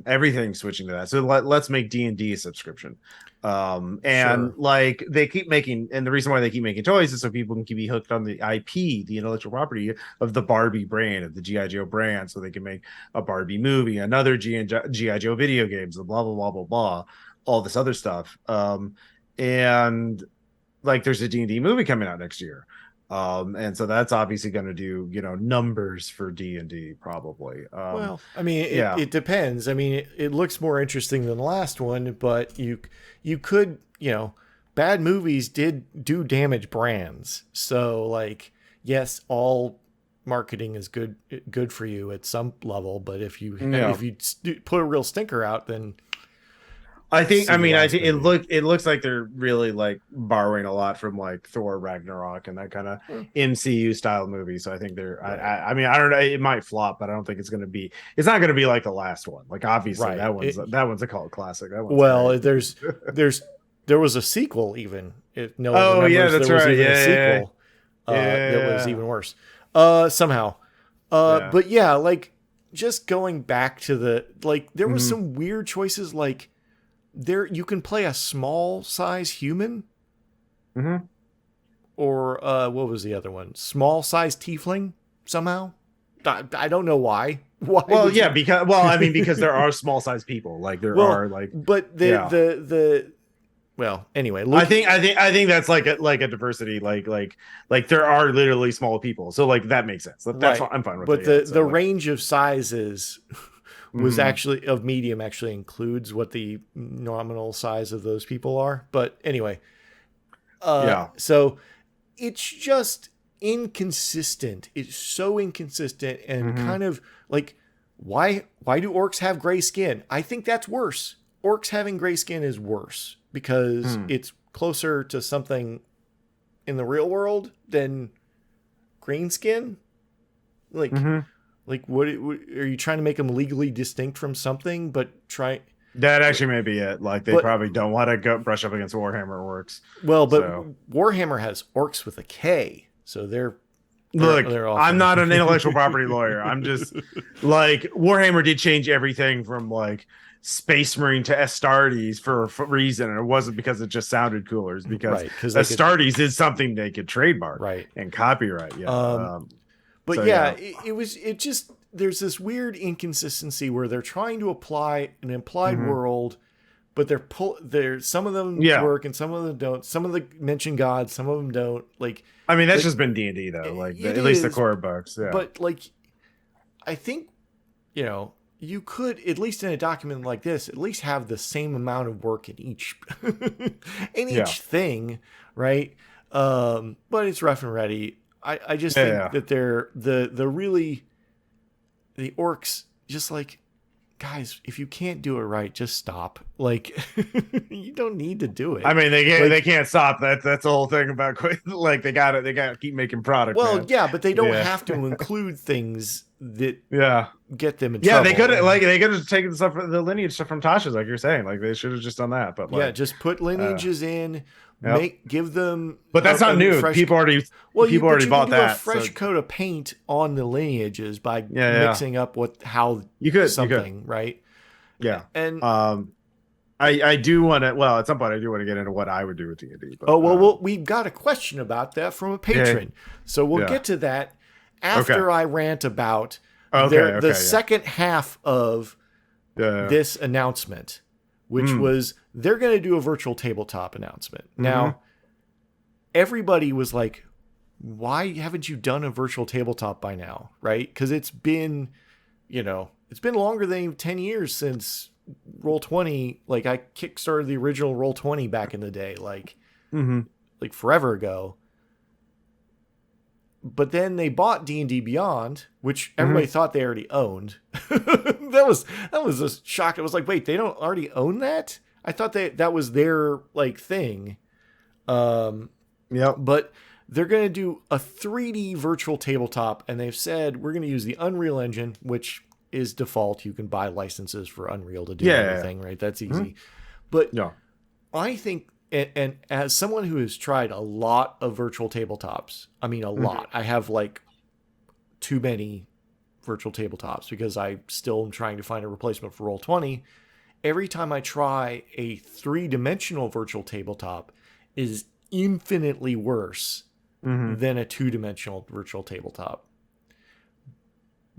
everything's switching to that, so let's make D&D a subscription. Like, they keep making, and the reason why they keep making toys is so people can be hooked on the IP, the intellectual property of the Barbie brand, of the G.I. Joe brand, so they can make a Barbie movie, another G.I. Joe video games, blah blah blah blah blah, all this other stuff. And like, there's a D&D movie coming out next year. And so that's obviously going to do, numbers for D&D probably. Well, I mean, Yeah. it depends. I mean, it looks more interesting than the last one, but you could, bad movies did do damage brands. So like, yes, all marketing is good for you at some level, but if you Yeah. put a real stinker out, then I think see the I last think movie. it looks like they're really like borrowing a lot from like Thor Ragnarok and that kind of Hmm. MCU style movie. So I think they're Right. I mean I don't know, it might flop, but I don't think it's not gonna be like the last one. Like obviously Right. that one's a cult classic. That one's great. Well, there's there was a sequel even. If no one Oh yeah, remembers, there that's was right. even a Yeah, sequel that was yeah, even worse. Somehow. yeah. But yeah, like just going back to there was Hmm. some weird choices. Like there, you can play a small size human, Hmm. or what was the other one? Small size tiefling somehow. I don't know why. Why Well, would yeah, you? because there are small sized people. Like there Well, are like but yeah. well, anyway, I think that's like a diversity like there are literally small people, so like that makes sense. That's right. fine. I'm fine with But it. Yeah. So the like, range of sizes was mhm. actually of medium actually includes what the nominal size of those people are. But anyway, Yeah. so it's just inconsistent. It's so inconsistent and Hmm. kind of like why do orcs have gray skin? I think that's worse. Orcs having gray skin is worse because Hmm. it's closer to something in the real world than green skin. Like Hmm. what are you trying to make them legally distinct from something? But try, That actually may be it. Like they but probably don't want to go brush up against Warhammer works. but So Warhammer has orcs with a K, so look, they're I'm often not an intellectual property lawyer. I'm just like Warhammer did change everything from like Space Marine to Astartes for a reason, and it wasn't because it just sounded cooler. It's because right because they could Astartes is something they could trademark right. and copyright. Yeah. But So yeah, yeah. it just there's this weird inconsistency where they're trying to apply an implied Hmm. world, but they're some of them Yeah. work and some of them don't. Some of them mention God, some of them don't. I mean, that's Like just been D&D though. Like it at least the is, core books. Yeah. but like I think you could at least in a document like this at least have the same amount of work in each in Yeah. each thing, right? But it's rough and ready. I just think Yeah. that they're the orcs just like, guys, if you can't do it right, just stop. Like you don't need to do I it. mean, they Like, can't stop that. That's the whole thing about like they got it. They got to keep making product, well, man. yeah, but they don't Yeah. have to include things that Yeah. get them in Yeah, they trouble. could have they could have taken stuff the lineage stuff from Tasha's, like you're saying. Like they should have just done that. But Yeah, like, just put lineages in, yep. give them But that's not a new. fresh. People But already you can bought do a that. So fresh coat of paint on the lineages by yeah, yeah. mixing up how You could. something, right? Yeah. And Um, I do want to. Well, at some point, I do want to get into what I would do with D&D. But oh we've got a question about that from a yeah, patron, so we'll yeah. get to that Okay. after I rant about Okay. the Okay. Yeah. second half of Yeah. this announcement, which Mm. was they're going to do a virtual tabletop announcement. Hmm. Now, everybody was like, why haven't you done a virtual tabletop by now? Right? Because it's been longer than 10 years since Roll20. Like I kickstarted the original Roll20 back in the day, Hmm. like forever ago. But then they bought D&D Beyond, which everybody Hmm. thought they already owned. that was a shock. It was like, wait, they don't already own that? I thought that was their like thing. Yep. But they're going to do a 3D virtual tabletop, and they've said we're going to use the Unreal Engine, which is default. You can buy licenses for Unreal to do Yeah. everything, right? That's easy. But Yeah. I think, and as someone who has tried a lot of virtual tabletops, I mean, a lot, I have like too many virtual tabletops because I still am trying to find a replacement for Roll20. Every time I try a 3-dimensional virtual tabletop is infinitely worse Hmm. than a 2-dimensional virtual tabletop.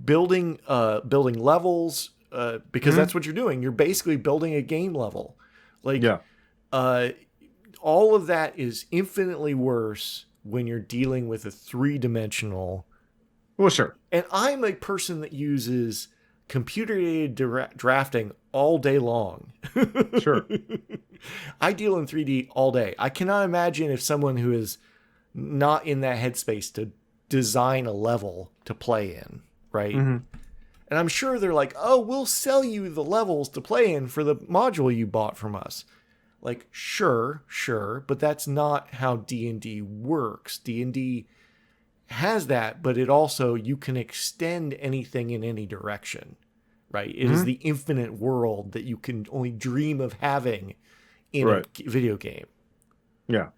Building levels, because that's what you're doing. You're basically building a game level. Like, Yeah. all of that is infinitely worse when you're dealing with a 3-dimensional. Well, sure. And I'm a person that uses computer-aided drafting all day long. Sure. I deal in 3D all day. I cannot imagine if someone who is not in that headspace to design a level to play in, right? Mm-hmm. And I'm sure they're like, oh, we'll sell you the levels to play in for the module you bought from us. Like, sure, but that's not how D&D works. D&D has that, but it also, you can extend anything in any direction, right? It is the infinite world that you can only dream of having in a video game. Yeah.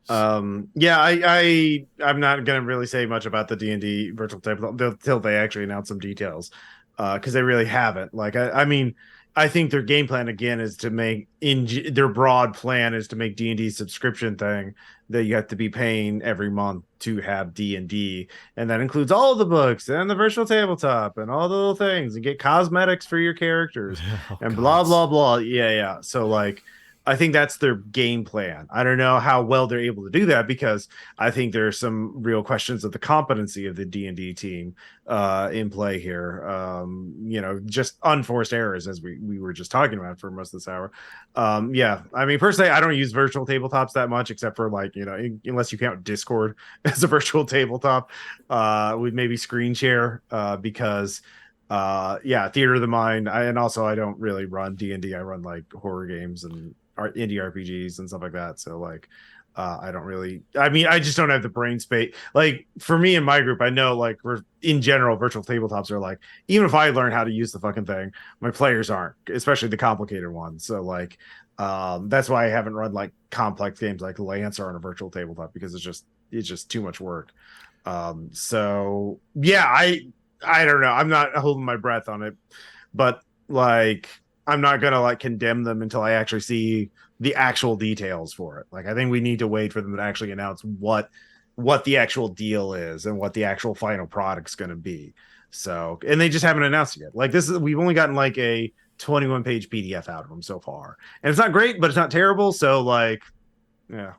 I'm not gonna really say much about the D&D virtual tabletop until they actually announce some details, because they really haven't. Like, I mean, I think their game plan again is to make their broad plan is to make D&D subscription thing that you have to be paying every month to have D&D, and that includes all of the books and the virtual tabletop and all the little things, and get cosmetics for your characters and blah blah blah. Yeah. So like, I think that's their game plan. I don't know how well they're able to do that, because I think there's some real questions of the competency of the D&D team in play here. Just unforced errors, as we were just talking about for most of this hour. I mean, personally, I don't use virtual tabletops that much, except for like, unless you count Discord as a virtual tabletop, with maybe screen share, because theater of the mind. And also, I don't really run D&D. I run like horror games and indie RPGs and stuff like that. So like, I don't really, I mean, I just don't have the brain space. Like, for me and my group, I know, like, we're in general, virtual tabletops are like, even if I learn how to use the fucking thing, my players aren't, especially the complicated ones. So like, that's why I haven't run like complex games like Lancer on a virtual tabletop, because it's just too much work. So yeah, I don't know. I'm not holding my breath on it, but like, I'm not gonna like condemn them until I actually see the actual details for it. Like, I think we need to wait for them to actually announce what the actual deal is and what the actual final product's going to be. So, and they just haven't announced it yet. Like, we've only gotten like a 21-page PDF out of them so far, and it's not great, but it's not terrible. So like, yeah,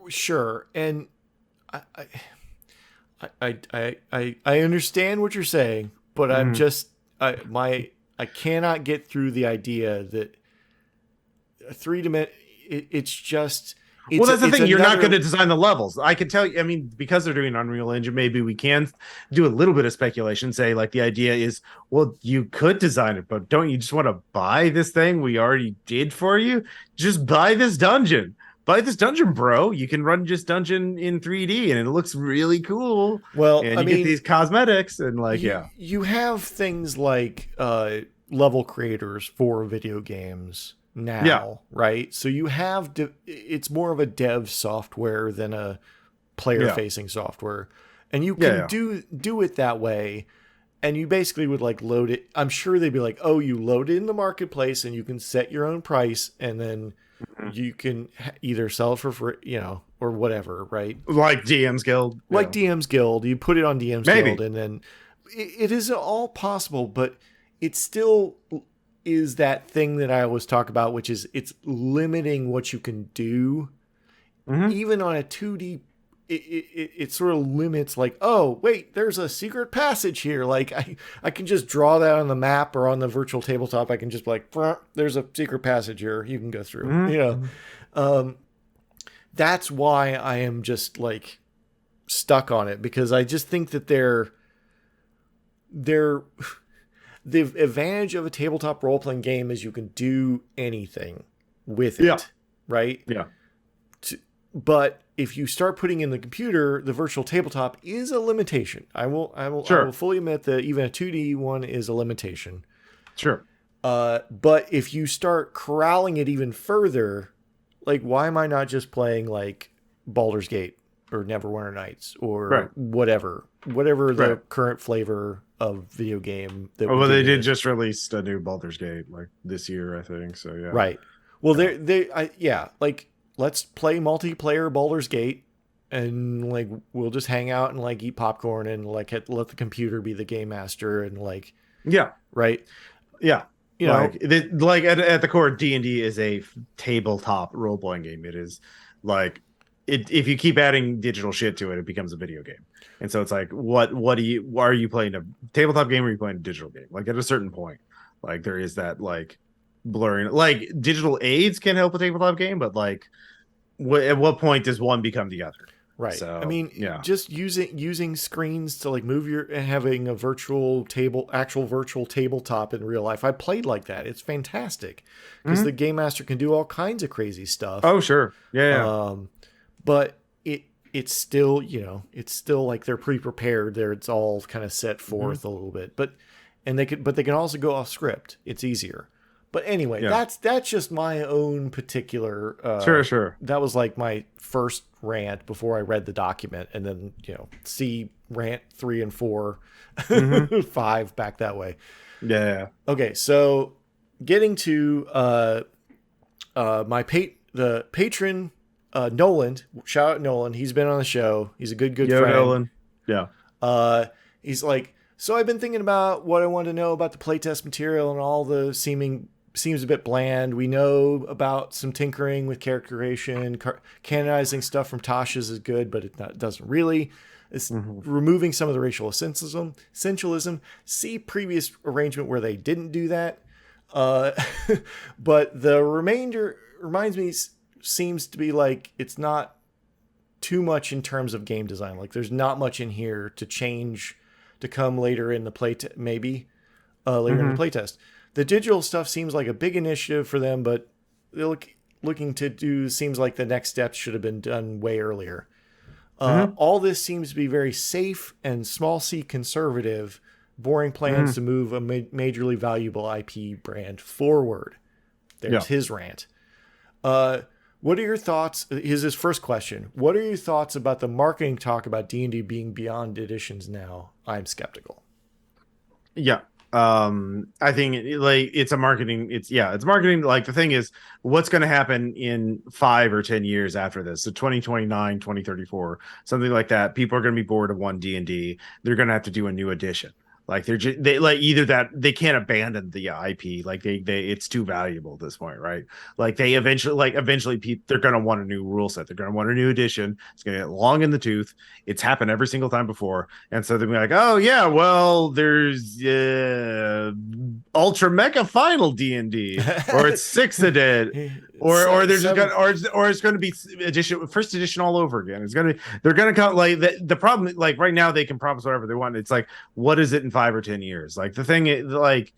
sure. And I understand what you're saying, but I'm just I cannot get through the idea that a 3-dimensional. It's just. Well, that's the thing. You're not going to design the levels. I can tell you. I mean, because they're doing Unreal Engine, maybe we can do a little bit of speculation. Say, like, the idea is, well, you could design it, but don't you just want to buy this thing we already did for you? Just buy this dungeon. Buy this dungeon, bro. You can run just dungeon in 3D, and it looks really cool. Well, and you get these cosmetics, and like, you have things like level creators for video games now, right? So you have it's more of a dev software than a player-facing software, and you can do it that way. And you basically would like load it. I'm sure they'd be like, oh, you load it in the marketplace, and you can set your own price, and then you can either sell it for free, or whatever, right? Like DM's Guild. Like DM's Guild. You put it on DM's Guild, and then it is all possible, but it still is that thing that I always talk about, which is it's limiting what you can do. Even on a 2D, it sort of limits, like, oh, wait, there's a secret passage here. Like, I can just draw that on the map or on the virtual tabletop. I can just be like, there's a secret passage here. You can go through, That's why I am just like stuck on it, because I just think that they're the advantage of a tabletop role-playing game is you can do anything with it, right? Yeah. But if you start putting in the computer, the virtual tabletop is a limitation. I will fully admit that even a 2D one is a limitation. Sure. But if you start corralling it even further, like, why am I not just playing like Baldur's Gate or Neverwinter Nights or whatever the current flavor of video game that they did just release a new Baldur's Gate like this year, I think. So yeah. Right. Well, like, let's play multiplayer Baldur's Gate, and like we'll just hang out and like eat popcorn and like let the computer be the game master, and like right. Yeah. Like at the core, D&D is a tabletop role-playing game. It is like if you keep adding digital shit to it, it becomes a video game. And so it's like, what are you playing a tabletop game or are you playing a digital game? Like at a certain point, like there is that like blurring, like digital aids can help a tabletop game, but like at what point does one become the other? Right. I So mean, yeah. just using screens to like move your and having a actual virtual tabletop in real life. I played like that. It's fantastic because the game master can do all kinds of crazy stuff. Oh sure. Yeah. But it's still, it's still like they're pre-prepared there. It's all kind of set forth a little bit, but they can also go off script. It's easier. But anyway, that's just my own particular. Sure. That was like my first rant before I read the document, and then see rant 3 and 4, 5 back that way. Yeah. Okay, so getting to the patron Nolan. Shout out Nolan. He's been on the show. He's a good friend. Nolan. Yeah. He's like, so I've been thinking about what I want to know about the playtest material, and all the seems a bit bland. We know about some tinkering with character creation, canonizing stuff from Tasha's is good, but it doesn't really. It's removing some of the racial essentialism. See previous arrangement where they didn't do that. But the remainder seems to be like it's not too much in terms of game design. Like there's not much in here to change to come later in the later in the playtest. The digital stuff seems like a big initiative for them, but they're looking to do seems like the next steps should have been done way earlier. All this seems to be very safe and small c conservative, boring plans to move a majorly valuable IP brand forward. There's his rant. What are your thoughts? Here's his first question. What are your thoughts about the marketing talk about D&D being beyond editions now? I'm skeptical. Yeah. I think it's marketing. Like the thing is, what's going to happen in 5 or 10 years after this? So 2029, 2034, something like that. People are going to be bored of 1D&D. They're going to have to do a new edition. Like they like either that they can't abandon the IP, like they it's too valuable at this point, right? Like they eventually they're gonna want a new rule set, they're gonna want a new edition. It's gonna get long in the tooth. It's happened every single time before, and so they'll be like, oh yeah, well there's Ultra Mega Final D&D, or it's 6th edition, or they're just gonna or it's gonna be first edition all over again. They're gonna come like the problem, like right now they can promise whatever they want. It's like, what is it in 5 or 10 years? Like the thing is, like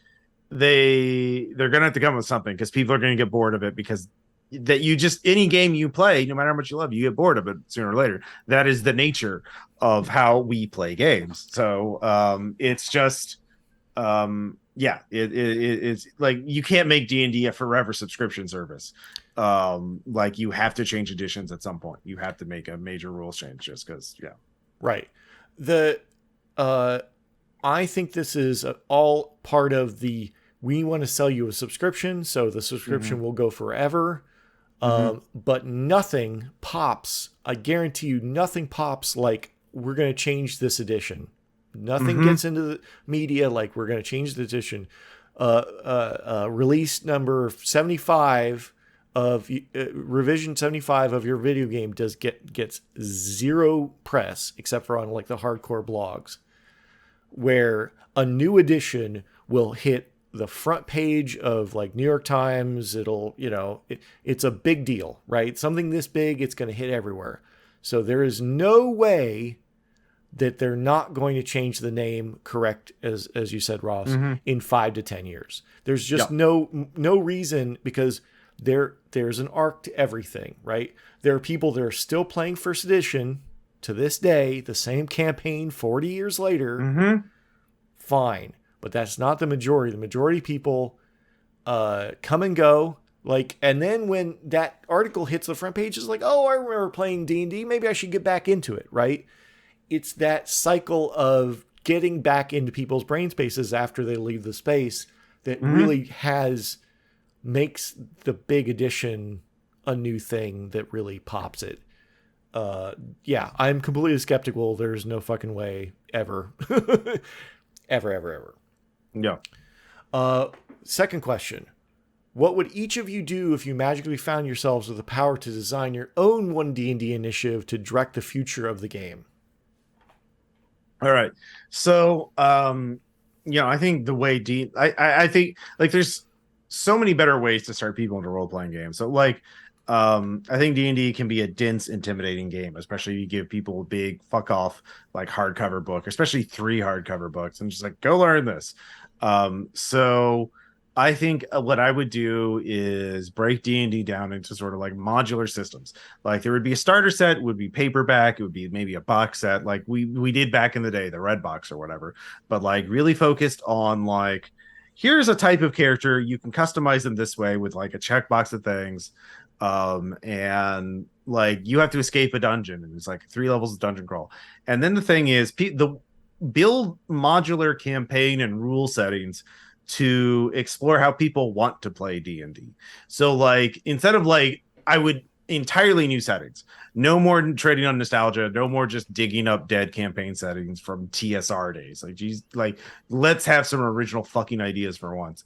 they're gonna have to come with something, because people are gonna get bored of it, because that you just any game you play, no matter how much you love, you get bored of it sooner or later. That is the nature of how we play games. So it's just it's like you can't make D&D a forever subscription service. Like you have to change editions at some point. You have to make a major rules change, just because right. I think this is all part of we want to sell you a subscription, so the subscription will go forever. But nothing pops. I guarantee you, nothing pops like we're going to change this edition. Nothing gets into the media like we're going to change the edition. Release number 75 of revision 75 of your video game gets zero press, except for on like the hardcore blogs, where a new edition will hit the front page of like New York Times. It'll, it's a big deal, right? Something this big, it's going to hit everywhere. So there is no way that they're not going to change the name, correct, as you said, Ross, in 5 to 10 years. There's just no reason, because there's an arc to everything, right? There are people that are still playing first edition to this day, the same campaign 40 years later. Fine. But that's not the majority. The majority of people come and go. Like, and then when that article hits the front page, it's like, oh, I remember playing D&D. Maybe I should get back into it, right? It's that cycle of getting back into people's brain spaces after they leave the space that really makes the big edition a new thing that really pops it. I'm completely skeptical. There's no fucking way ever. ever. Yeah. Second question. What would each of you do if you magically found yourselves with the power to design your own 1D&D initiative to direct the future of the game? All right. So, I think the way I think like there's so many better ways to start people into role playing games. So, like, I think D&D can be a dense, intimidating game, especially if you give people a big fuck off like hardcover book, especially 3 hardcover books, and just like go learn this. So I think what I would do is break D&D down into sort of like modular systems. Like there would be a starter set, it would be paperback, it would be maybe a box set, like we did back in the day, the red box or whatever. But like really focused on like here's a type of character you can customize them this way with like a checkbox of things. And like you have to escape a dungeon, and it's like 3 levels of dungeon crawl. And then the thing is, the build modular campaign and rule settings to explore how people want to play D&D. So like instead of like I would entirely new settings. No more trading on nostalgia, no more just digging up dead campaign settings from TSR days. Like geez, like let's have some original fucking ideas for once.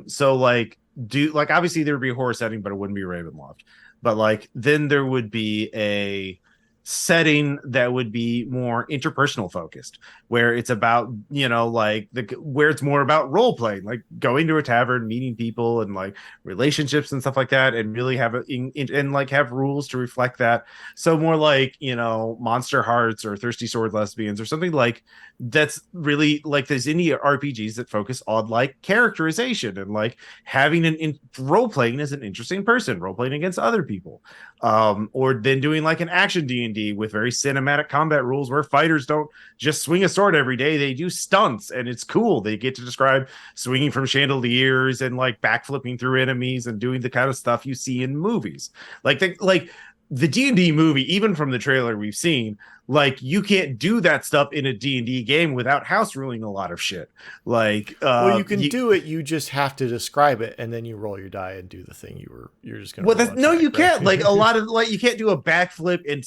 So like do like obviously there would be a horror setting, but it wouldn't be Ravenloft. But like then there would be a setting that would be more interpersonal focused, where it's about like where it's more about role playing, like going to a tavern, meeting people, and like relationships and stuff like that, and really have and like have rules to reflect that. So more like Monster Hearts or Thirsty Sword Lesbians or something like that's really like there's indie RPGs that focus on like characterization and like having role playing as an interesting person, role playing against other people, or then doing like an action D&D with very cinematic combat rules where fighters don't just swing a sword every day, they do stunts, and it's cool. They get to describe swinging from chandeliers and like backflipping through enemies and doing the kind of stuff you see in movies. Like the D&D movie, even from the trailer we've seen, like you can't do that stuff in a D&D game without house ruling a lot of shit. Like Well, you can do it, you just have to describe it, and then you roll your die and do the thing you're just gonna well, roll no, attack, you right? can't. Like a lot of like you can't do a backflip and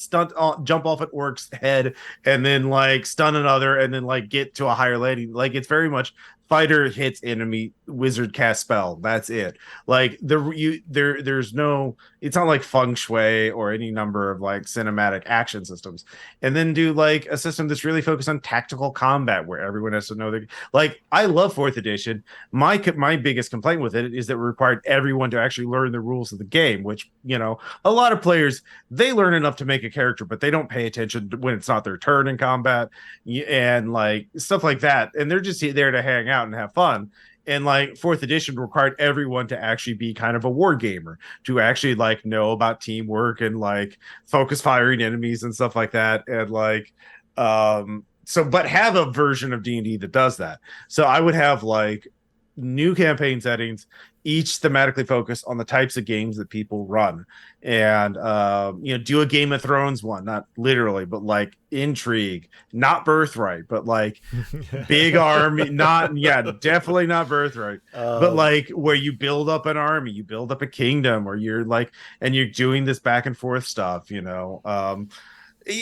jump off an orc's head and then like stun another and then like get to a higher landing. Like it's very much fighter hits enemy, wizard cast spell. That's it. Like there's no. It's not like feng shui or any number of like cinematic action systems. And then do like a system that's really focused on tactical combat where everyone has to know that. Like I love 4th edition. My biggest complaint with it is that it required everyone to actually learn the rules of the game, which a lot of players, they learn enough to make a character, but they don't pay attention when it's not their turn in combat and like stuff like that, and they're just there to hang out and have fun. And like 4th edition required everyone to actually be kind of a war gamer, to actually like know about teamwork and like focus firing enemies and stuff like that, and like so but have a version of D&D that does that. So I would have like new campaign settings, each thematically focused on the types of games that people run, and do a Game of Thrones one, not literally, but like intrigue, not Birthright, but like big army, not definitely not Birthright, but like where you build up an army, you build up a kingdom, or you're like, and you're doing this back and forth stuff,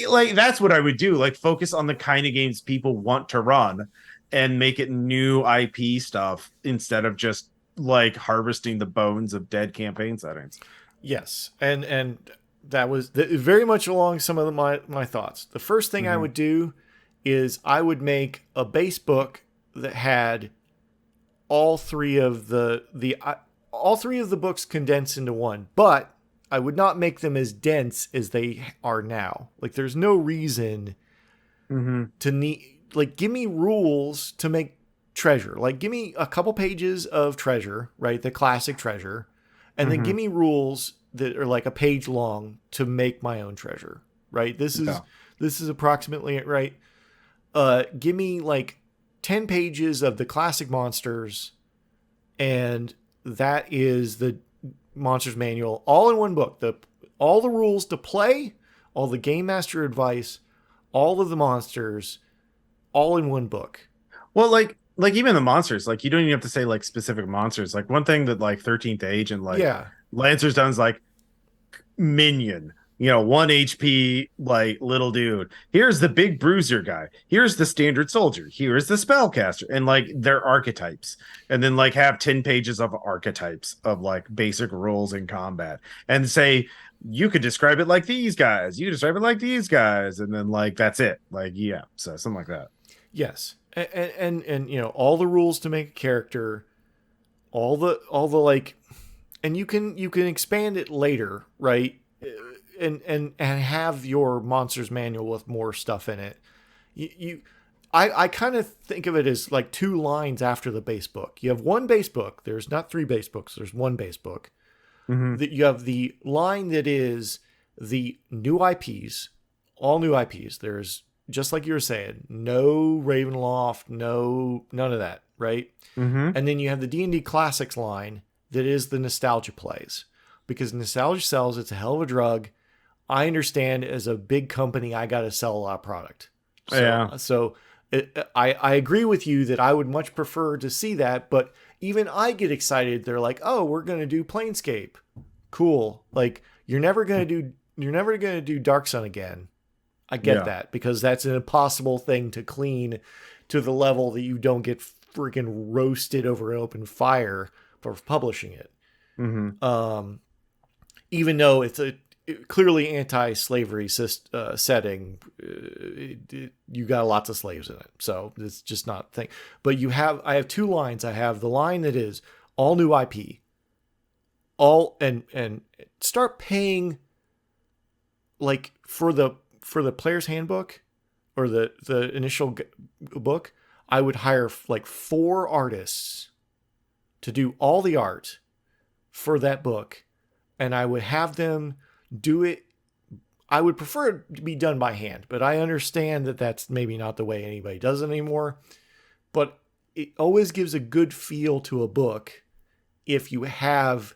like that's what I would do, like focus on the kind of games people want to run and make it new IP stuff instead of just like harvesting the bones of dead campaign settings. Yes, and that was very much along some of my thoughts. The first thing I would do is I would make a base book that had all three of all three of the books condensed into one, but I would not make them as dense as they are now. Like there's no reason to need, like, give me rules to make treasure. Like give me a couple pages of treasure, right? The classic treasure. And then give me rules that are like a page long to make my own treasure, right? This is approximately it, right? Give me like 10 pages of the classic monsters, and that is the monsters manual all in one book. All the rules to play, all the game master advice, all of the monsters, all in one book. Well, like even the monsters, like you don't even have to say like specific monsters. Like one thing that like 13th Age and like Lancer's done is like minion, 1 HP, like, little dude. Here's the big bruiser guy. Here's the standard soldier. Here's the spellcaster. And like their archetypes. And then like have 10 pages of archetypes of like basic rules in combat. And say, you could describe it like these guys. You could describe it like these guys. And then like that's it. Like, yeah. So something like that. Yes. And all the rules to make a character, all the like, and you can expand it later, right? And have your monsters manual with more stuff in it. I kind of think of it as like 2 lines after the base book. You have one base book. There's not 3 base books. There's one base book. That you have the line that is the new IPs, all new IPs. There's, just like you were saying, no Ravenloft, none of that, right? And then you have the D&D Classics line that is the nostalgia plays, because nostalgia sells. It's a hell of a drug. I understand, as a big company, I got to sell a lot of product. So I agree with you that I would much prefer to see that, but even I get excited. They're like, oh, we're going to do Planescape. Cool. Like, you're never going to do Dark Sun again. I get that, because that's an impossible thing to clean to the level that you don't get freaking roasted over an open fire for publishing it. Even though it's a clearly anti-slavery setting, you got lots of slaves in it, so it's just not a thing. But I have 2 lines. I have the line that is all new IP, all and start paying like for the player's handbook or the initial book. I would hire like 4 artists to do all the art for that book, and I would have them do it. I would prefer it to be done by hand, but I understand that that's maybe not the way anybody does it anymore. But it always gives a good feel to a book if you have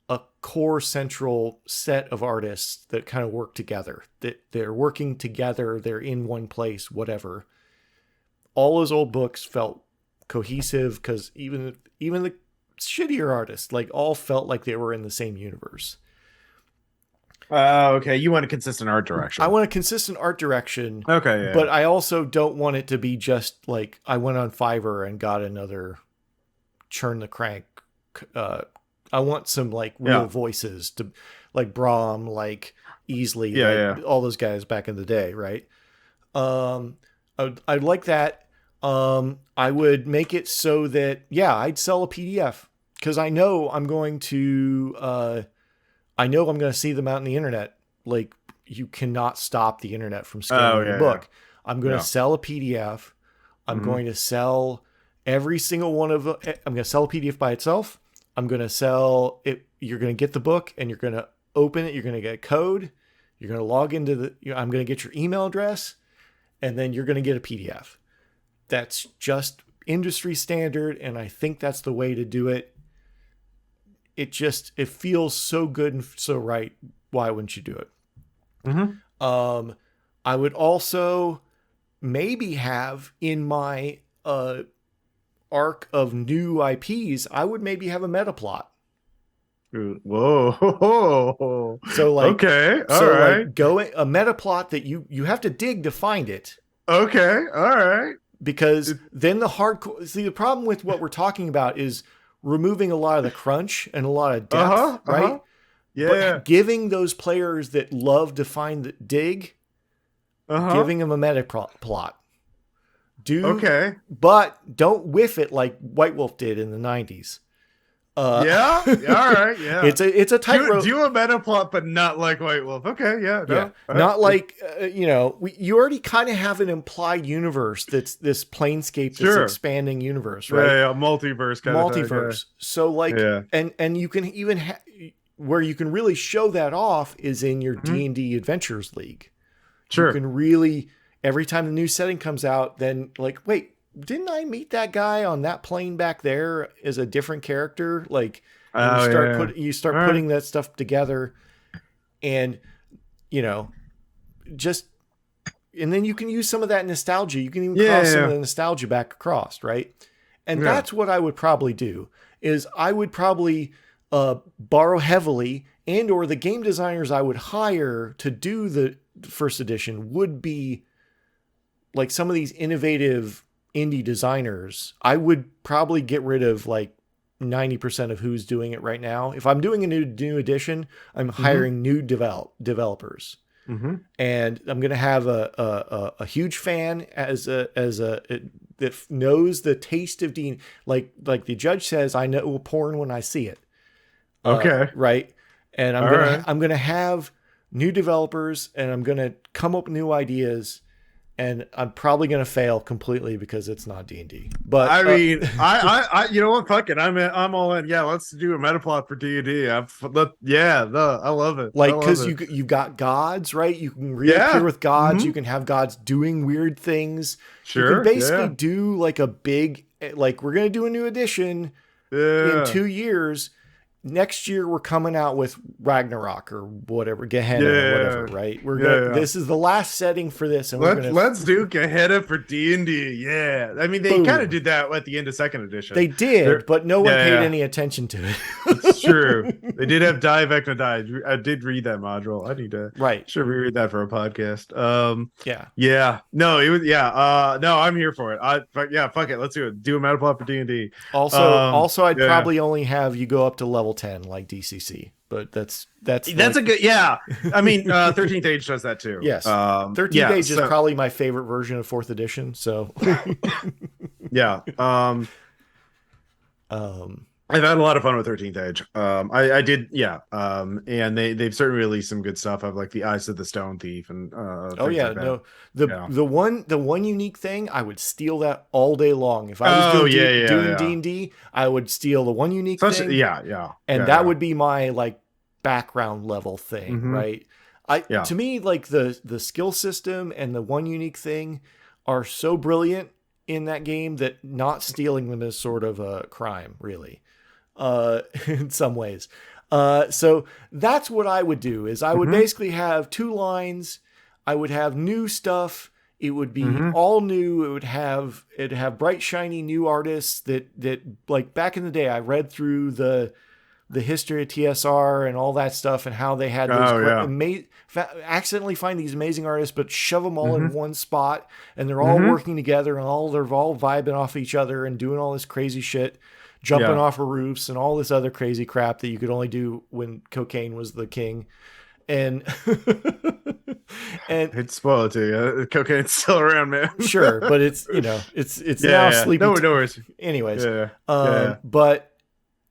a core central set of artists that kind of work together, that they're working together, they're in one place, whatever. All those old books felt cohesive, because even the shittier artists like all felt like they were in the same universe. Okay. You want a consistent art direction. I want a consistent art direction. Okay. Yeah. But I also don't want it to be just like I went on Fiverr and got another Churn the Crank. I want some like real voices, to like Brahm, like Easley, all those guys back in the day, right? I'd like that. I would make it so that I'd sell a PDF, because I know I'm going to see them out on the internet. Like, you cannot stop the internet from scanning the book. I'm going to sell a PDF. I'm going to sell every single one of them. I'm going to sell a PDF by itself. I'm going to sell it. You're going to get the book and you're going to open it. You're going to get a code. You're going to log into I'm going to get your email address, and then you're going to get a PDF. That's just industry standard, and I think that's the way to do it. It feels so good and so right. Why wouldn't you do it? I would also maybe have in my arc of new IPs, I would maybe have a meta plot. Whoa. So like, okay. All right. Like a meta plot that you have to dig to find it. Okay. All right. Because then the problem with what we're talking about is removing a lot of the crunch and a lot of depth, right? Yeah. But giving those players that love to find the dig, giving them a meta plot. But don't whiff it like White Wolf did in the 90s. All right. Yeah. It's a tightrope. Do a meta plot, but not like White Wolf. Okay. Yeah. No, not like, you already kind of have an implied universe that's this Planescape, this expanding universe, right? Yeah. Multiverse kind of thing. Multiverse. So like, and you can even where you can really show that off is in your D&D Adventures League. Sure. You can really, every time the new setting comes out, then like, wait, didn't I meet that guy on that plane back there as a different character? Like, you start putting that stuff together, and and then you can use some of that nostalgia. You can even cross some of the nostalgia back across, right? And that's what I would probably do. Is I would probably borrow heavily, and or the game designers I would hire to do the first edition would be like some of these innovative indie designers. I would probably get rid of like 90% of who's doing it right now. If I'm doing a new edition, I'm hiring new developers. And I'm going to have a huge fan that knows the taste of D. Like the judge says, I know porn when I see it. Okay. Right. And I'm going to have new developers, and I'm going to come up with new ideas, and I'm probably going to fail completely because it's not D&D. But I mean, I you know what? Fuck it. I'm all in. Yeah, let's do a metaplot for D&D. I love it. Like, because you've got gods, right? You can reappear with gods. You can have gods doing weird things. Sure. You can basically do like a big, like, we're going to do a new edition in 2 years. Next year we're coming out with Ragnarok or whatever, Gehenna or whatever, right? We're gonna, this is the last setting for this, and let's do Gehenna for D&D. Yeah, I mean they kind of did that at the end of second edition. They did, but no one paid any attention to it. It's true. They did have Die Vecna Die. I did read that module. I need to should reread that for a podcast. No, it was no, I'm here for it. Fuck it, let's do it. Do a metaplot for D&D. Also, I'd probably only have you go up to level 10 like DCC, but that's like, a good I mean 13th Age does that too. Yes. 13th Age is probably my favorite version of 4th edition, so I've had a lot of fun with 13th Age. I did and they've certainly released some good stuff. I've like the Eyes of the Stone Thief and the one unique thing, I would steal that all day long. If I was doing D&D, I would steal the one unique thing. That would be my like background level thing, right? To me, like the skill system and the one unique thing are so brilliant in that game that not stealing them is sort of a crime, really. In some ways. So that's what I would do is I would basically have 2 lines. I would have new stuff. It would be all new. It'd have bright, shiny new artists that like back in the day, I read through the history of TSR and all that stuff and how they had those accidentally find these amazing artists, but shove them all in one spot, and they're all working together, and they're all vibing off each other and doing all this crazy shit. Jumping off of roofs and all this other crazy crap that you could only do when cocaine was the king. And I'd spoil it to you. Cocaine's still around, man. Sure, but it's now sleepy. No worries. Anyways, but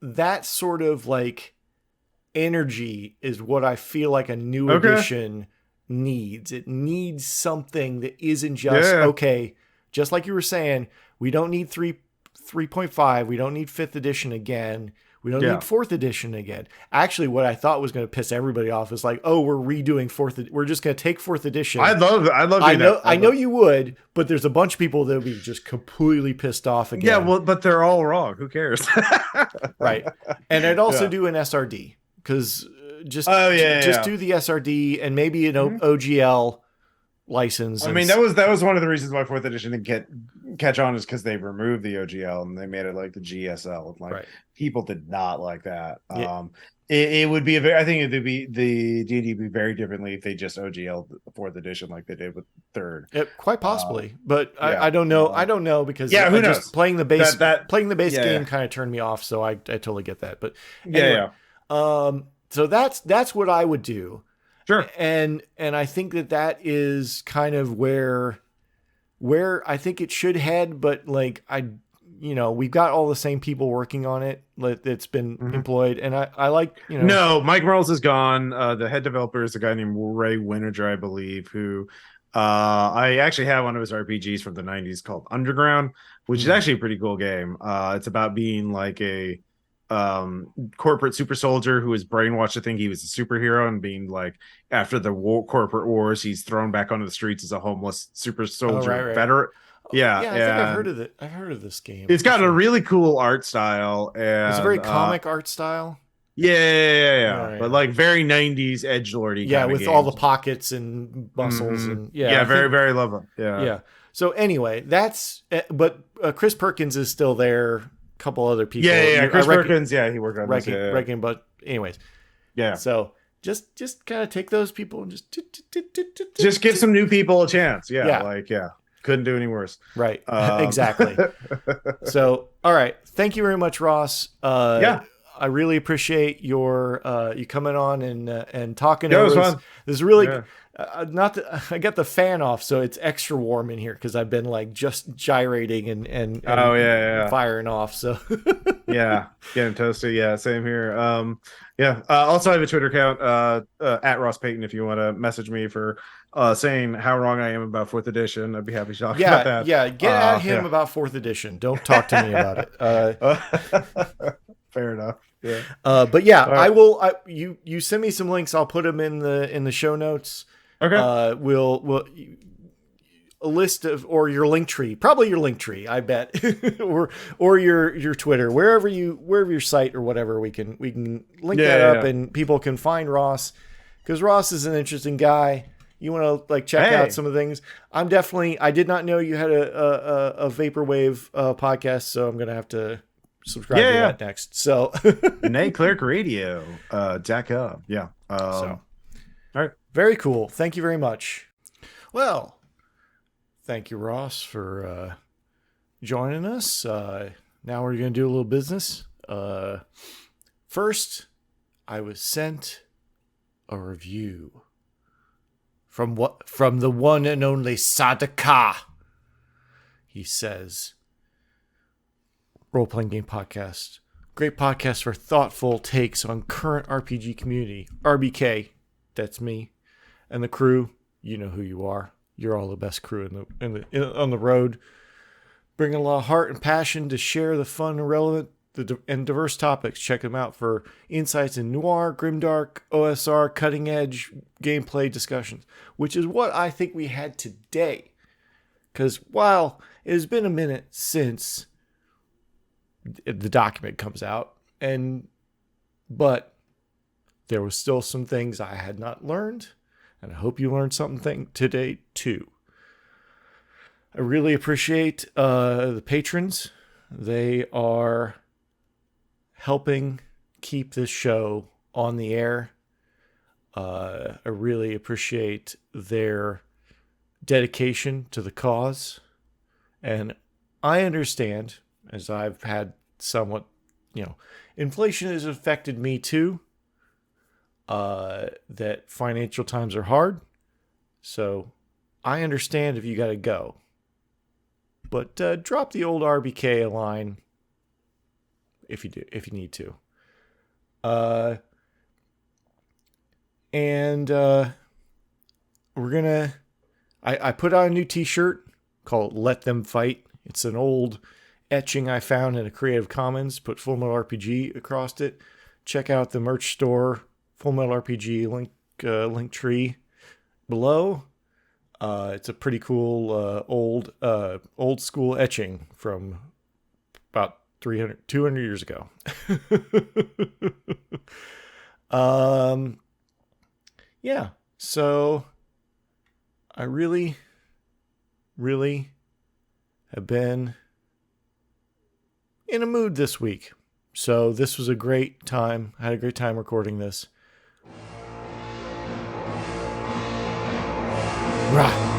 that sort of like energy is what I feel like a new edition needs. It needs something that isn't just just like you were saying, we don't need 3.5. We don't need 5th edition again. We don't need 4th edition again. Actually, what I thought was going to piss everybody off is like, oh, we're redoing 4th. We're just going to take 4th edition. I love I know you would, but there's a bunch of people that would be just completely pissed off again. Yeah, well, but they're all wrong. Who cares? Right. And I'd also do an SRD because just do the SRD and maybe an OGL license. I mean, that was one of the reasons why 4th edition didn't catch on, is because they removed the OGL and they made it like the GSL. Like people did not like that. It would be I think it would be the D&D be very differently if they just OGL the 4th edition like they did with 3rd. Quite possibly, but I don't know. I don't know because who knows? Just playing the base game kind of turned me off. So I totally get that. But anyway, so that's what I would do. Sure. And I think that is kind of where I think it should head, but like we've got all the same people working on it that's been employed, and I like No, Mike Merles is gone. The head developer is a guy named Ray Winninger, I believe, who I actually have one of his RPGs from the 90s called Underground, which is actually a pretty cool game. It's about being like a corporate super soldier who was brainwashed to think he was a superhero, and being like, after the corporate wars, he's thrown back onto the streets as a homeless super soldier veteran. I think I've heard of it. I've heard of this game. It's got a really cool art style, and it's a very comic art style. Right. But like very 90s edgelordy. Yeah, with all the pockets and muscles and very very lovely. So anyway, but Chris Perkins is still there. couple other people. Yeah. Chris Perkins, he worked on this. Reckon, but anyways. Yeah. So just kind of take those people and just give some new people a chance. Yeah. Couldn't do any worse. Right. Exactly. So, all right. Thank you very much, Ross. I really appreciate your you coming on and talking. Yeah, it was fun. This is really not that I got the fan off, so it's extra warm in here because I've been like just gyrating and firing off. So getting toasty. Yeah, same here. Also I have a Twitter account at Ross Payton if you want to message me for saying how wrong I am about 4th edition. I'd be happy to talk about that. Yeah, get at him about 4th edition. Don't talk to me about it. Fair enough. Yeah. But yeah, right. I will. You send me some links. I'll put them in the show notes. Okay. We'll a list of, or your link tree, probably your link tree, I bet, or your Twitter, wherever your site or whatever, we can link that up and people can find Ross, because Ross is an interesting guy. You want to check out some of the things. I did not know you had a Vaporwave podcast, so I'm gonna have to subscribe to that next. So NayClerkRadio.com. Yeah. All right. Very cool. Thank you very much. Well, thank you, Ross, for joining us. Now we're going to do a little business. First, I was sent a review from the one and only Sadaka. He says, Role-Playing Game Podcast. Great podcast for thoughtful takes on current RPG community. RBK, that's me. And the crew, you know who you are. You're all the best crew on the road. Bringing a lot of heart and passion to share the fun and relevant and diverse topics. Check them out for insights in noir, grimdark, OSR, cutting edge gameplay discussions, which is what I think we had today. Because while it has been a minute since the document comes out, but there was still some things I had not learned. And I hope you learned something today, too. I really appreciate the patrons. They are helping keep this show on the air. I really appreciate their dedication to the cause. And I understand, as I've had somewhat, inflation has affected me, too. That financial times are hard, so I understand if you got to go, but drop the old RBK a line if you need to. I put out a new T-shirt called "Let Them Fight." It's an old etching I found in a Creative Commons. Put Full Metal RPG across it. Check out the merch store. Full Metal RPG link tree below. It's a pretty cool old school etching from about 200 years ago. So I really, really have been in a mood this week. So this was a great time. I had a great time recording this. Rah.